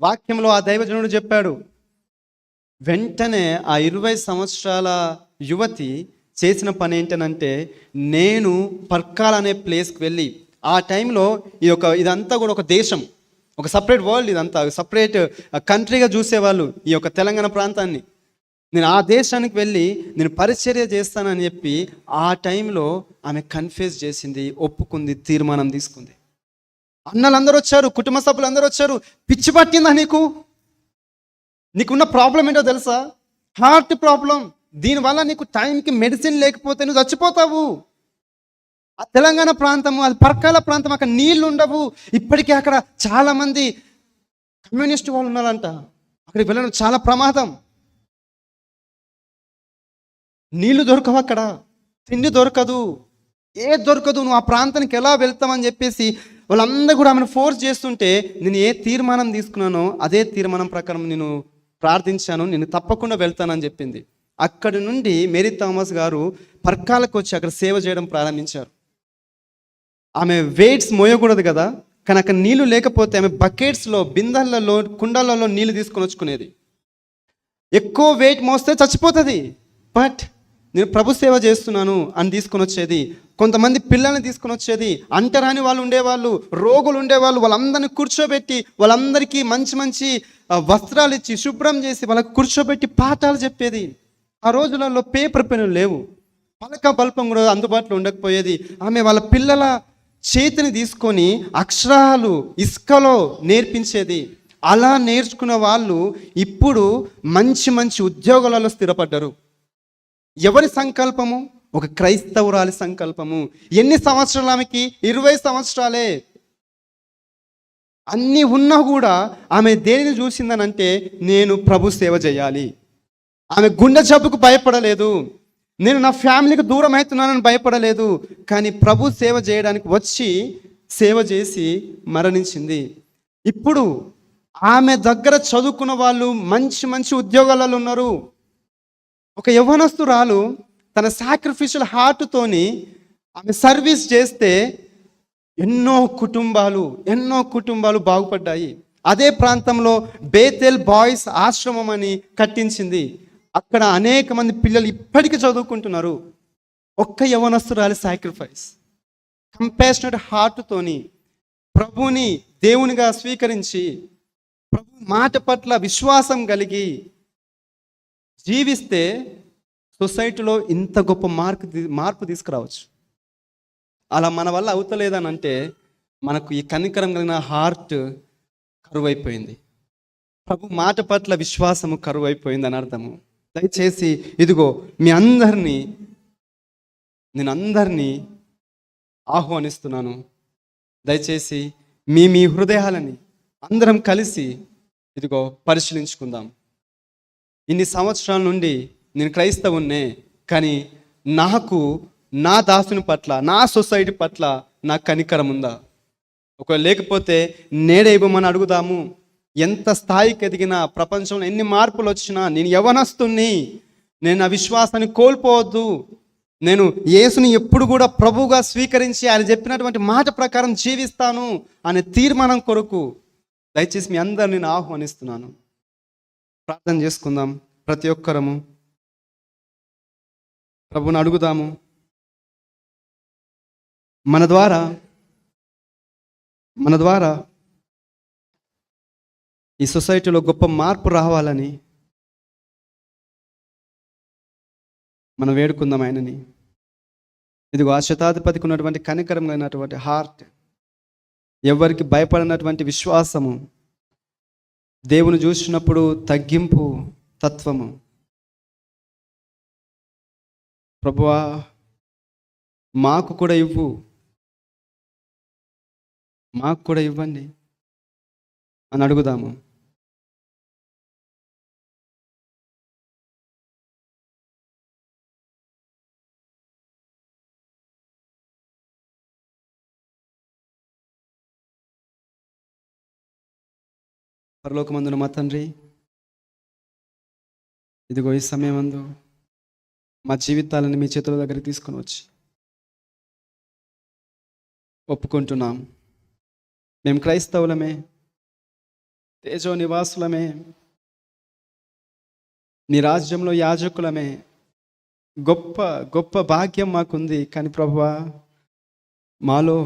వాక్యంలో ఆ దైవజనుడు చెప్పాడు. వెంటనే ఆ 20 సంవత్సరాల యువతి చేసిన పని ఏంటనంటే, నేను పర్కాల్ అనే ప్లేస్కి వెళ్ళి, ఆ టైంలో ఇదంతా కూడా ఒక దేశం, ఒక సపరేట్ వరల్డ్, ఇదంతా సపరేట్ కంట్రీగా చూసేవాళ్ళు ఈ యొక్క తెలంగాణ ప్రాంతాన్ని. నేను ఆ దేశానికి వెళ్ళి నేను పరిచర్య చేస్తానని చెప్పి ఆ టైంలో ఆమె కన్ఫ్యూజ్ చేసింది, ఒప్పుకుంది, తీర్మానం తీసుకుంది. అన్నలందరూ వచ్చారు, కుటుంబ సభ్యులు అందరూ వచ్చారు. పిచ్చి పట్టిందా నీకున్న ప్రాబ్లం ఏంటో తెలుసా? Heart problem. దీనివల్ల నీకు టైంకి మెడిసిన్ లేకపోతే నువ్వు చచ్చిపోతావు. ఆ తెలంగాణ ప్రాంతము, అది పర్కాల ప్రాంతం, అక్కడ నీళ్లు ఉండవు. ఇప్పటికీ అక్కడ చాలామంది కమ్యూనిస్ట్ వాళ్ళు ఉన్నారంట. అక్కడికి వెళ్ళడం చాలా ప్రమాదం. నీళ్లు దొరకవు, అక్కడ తిండి దొరకదు, ఏది దొరకదు. నువ్వు ఆ ప్రాంతానికి ఎలా వెళ్తామని చెప్పేసి వాళ్ళందరూ కూడా ఆమెను ఫోర్స్ చేస్తుంటే, నేను ఏ తీర్మానం తీసుకున్నానో అదే తీర్మానం ప్రకారం నేను ప్రార్థించాను, నేను తప్పకుండా వెళ్తానని చెప్పింది. అక్కడి నుండి మేరీ థామస్ గారు పర్కాలకు వచ్చి అక్కడ సేవ చేయడం ప్రారంభించారు. ఆమె వెయిట్స్ మోయకూడదు కదా, కానీ అక్కడ నీళ్లు లేకపోతే ఆమె బకెట్స్లో, బిందెలలో, కుండలలో నీళ్లు తీసుకొని వచ్చుకునేది. ఎక్కువ వెయిట్ మోస్తే చచ్చిపోతుంది, బట్ నేను ప్రభు సేవ చేస్తున్నాను అని తీసుకొని వచ్చేది. కొంతమంది పిల్లల్ని తీసుకొని వచ్చేది. అంటరాని వాళ్ళు ఉండేవాళ్ళు, రోగులు ఉండేవాళ్ళు, వాళ్ళందరినీ కూర్చోబెట్టి వాళ్ళందరికీ మంచి మంచి వస్త్రాలు ఇచ్చి శుభ్రం చేసి వాళ్ళకి కూర్చోబెట్టి పాఠాలు చెప్పేది. ఆ రోజులలో పేపర్ పెన్నులు లేవు, పలక బల్పం కూడా అందుబాటులో ఉండకపోయేది. ఆమె వాళ్ళ పిల్లల చేతిని తీసుకొని అక్షరాలు ఇసుకలో నేర్పించేది. అలా నేర్చుకున్న వాళ్ళు ఇప్పుడు మంచి మంచి ఉద్యోగాలలో స్థిరపడ్డారు. ఎవరి సంకల్పము? ఒక క్రైస్తవురాలి సంకల్పము. ఎన్ని సంవత్సరాలు ఆమెకి? 20 సంవత్సరాలే. అన్నీ ఉన్నా కూడా ఆమె దేనిని చూసిందనంటే, నేను ప్రభు సేవ చేయాలి. ఆమె గుండె జబ్బుకు భయపడలేదు, నేను నా ఫ్యామిలీకి దూరం అవుతున్నానని భయపడలేదు. కానీ ప్రభు సేవ చేయడానికి వచ్చి సేవ చేసి మరణించింది. ఇప్పుడు ఆమె దగ్గర చదువుకున్న వాళ్ళు మంచి మంచి ఉద్యోగాలలో ఉన్నారు. ఒక యవ్వనస్తురాలు తన సాక్రిఫిషియల్ హార్ట్తోని ఆమె సర్వీస్ చేస్తే ఎన్నో కుటుంబాలు బాగుపడ్డాయి. అదే ప్రాంతంలో బేతెల్ బాయ్స్ ఆశ్రమం అని కట్టించింది. అక్కడ అనేక మంది పిల్లలు ఇప్పటికీ చదువుకుంటున్నారు. ఒక్క యవ్వనస్తురాలి సాక్రిఫైస్, కంపాషనేట్ హార్ట్తోని ప్రభుని దేవునిగా స్వీకరించి ప్రభు మాట పట్ల విశ్వాసం కలిగి జీవిస్తే సొసైటీలో ఇంత గొప్ప మార్పు తీసుకురావచ్చు. అలా మన వల్ల అవుతలేదని అంటే మనకు ఈ కనికరం కలిగిన హార్ట్ కరువైపోయింది, ప్రభు మాట పట్ల విశ్వాసము కరువైపోయింది అని అర్థము. దయచేసి ఇదిగో నేను అందరినీ ఆహ్వానిస్తున్నాను. దయచేసి మీ హృదయాలని అందరం కలిసి ఇదిగో పరిశీలించుకుందాం. ఇన్ని సంవత్సరాల నుండి నేను క్రైస్తవున్నే, కానీ నాకు నా దాసుని పట్ల, నా సొసైటీ పట్ల నాకు కనికరం ఉందా? ఒకవేళ లేకపోతే నేడే ఇవ్వమని అడుగుదాము. ఎంత స్థాయికి ఎదిగినా, ప్రపంచంలో ఎన్ని మార్పులు వచ్చినా, నేను యవనస్తుని, నేను నా విశ్వాసాన్ని కోల్పోవద్దు, నేను యేసుని ఎప్పుడు కూడా ప్రభువుగా స్వీకరించి ఆయన చెప్పినటువంటి మాట ప్రకారం జీవిస్తాను అనే తీర్మానం కొరకు దయచేసి మీ అందరిని నేను ఆహ్వానిస్తున్నాను. ప్రార్థన చేసుకుందాం. ప్రతి ఒక్కరము ప్రభువుని అడుగుదాము. మన ద్వారా ఈ సొసైటీలో గొప్ప మార్పు రావాలని మనం వేడుకుందాం ఆయనని. ఇదిగో ఆ శతాధిపతికి ఉన్నటువంటి కనికరమైనటువంటి హార్ట్, ఎవరికి భయపడినటువంటి విశ్వాసము, దేవుని చూసినప్పుడు తగ్గింపు తత్వము. ప్రభువా మాకు కూడా ఇవ్వు, మాకు కూడా ఇవ్వండి అని అడుగుదాము. పరలోకమందున మా తండ్రి, ఇదిగో ఈ సమయమందు మా జీవితాలను మీ చేతుల దగ్గర తీసుకొని వచ్చి ఒప్పుకుంటున్నాం. మేము క్రైస్తవులమే, తేజో నివాసులమే, నీ రాజ్యంలో యాజకులమే. గొప్ప గొప్ప భాగ్యం మాకుంది. కానీ ప్రభువా, మాలో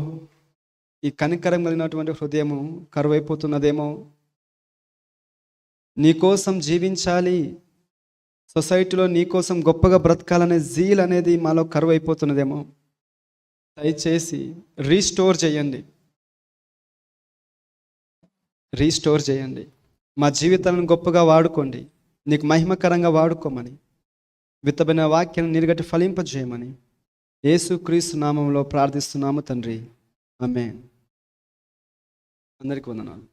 ఈ కనికరం కలిగినటువంటి హృదయము కరువైపోతున్నదేమో. నీకోసం జీవించాలి, సొసైటీలో నీకోసం గొప్పగా బ్రతకాలనే జీల్ అనేది మాలో కరువైపోతున్నదేమో. దయచేసి రీస్టోర్ చేయండి. మా జీవితాలను గొప్పగా వాడుకోండి, నీకు మహిమకరంగా వాడుకోమని, విత్తబడిన వాక్యాన్ని నీరుగట్టి ఫలింపజేయమని యేసుక్రీస్తు నామములో ప్రార్థిస్తున్నాము తండ్రి. ఆమేన్. అందరికీ వందనాలు.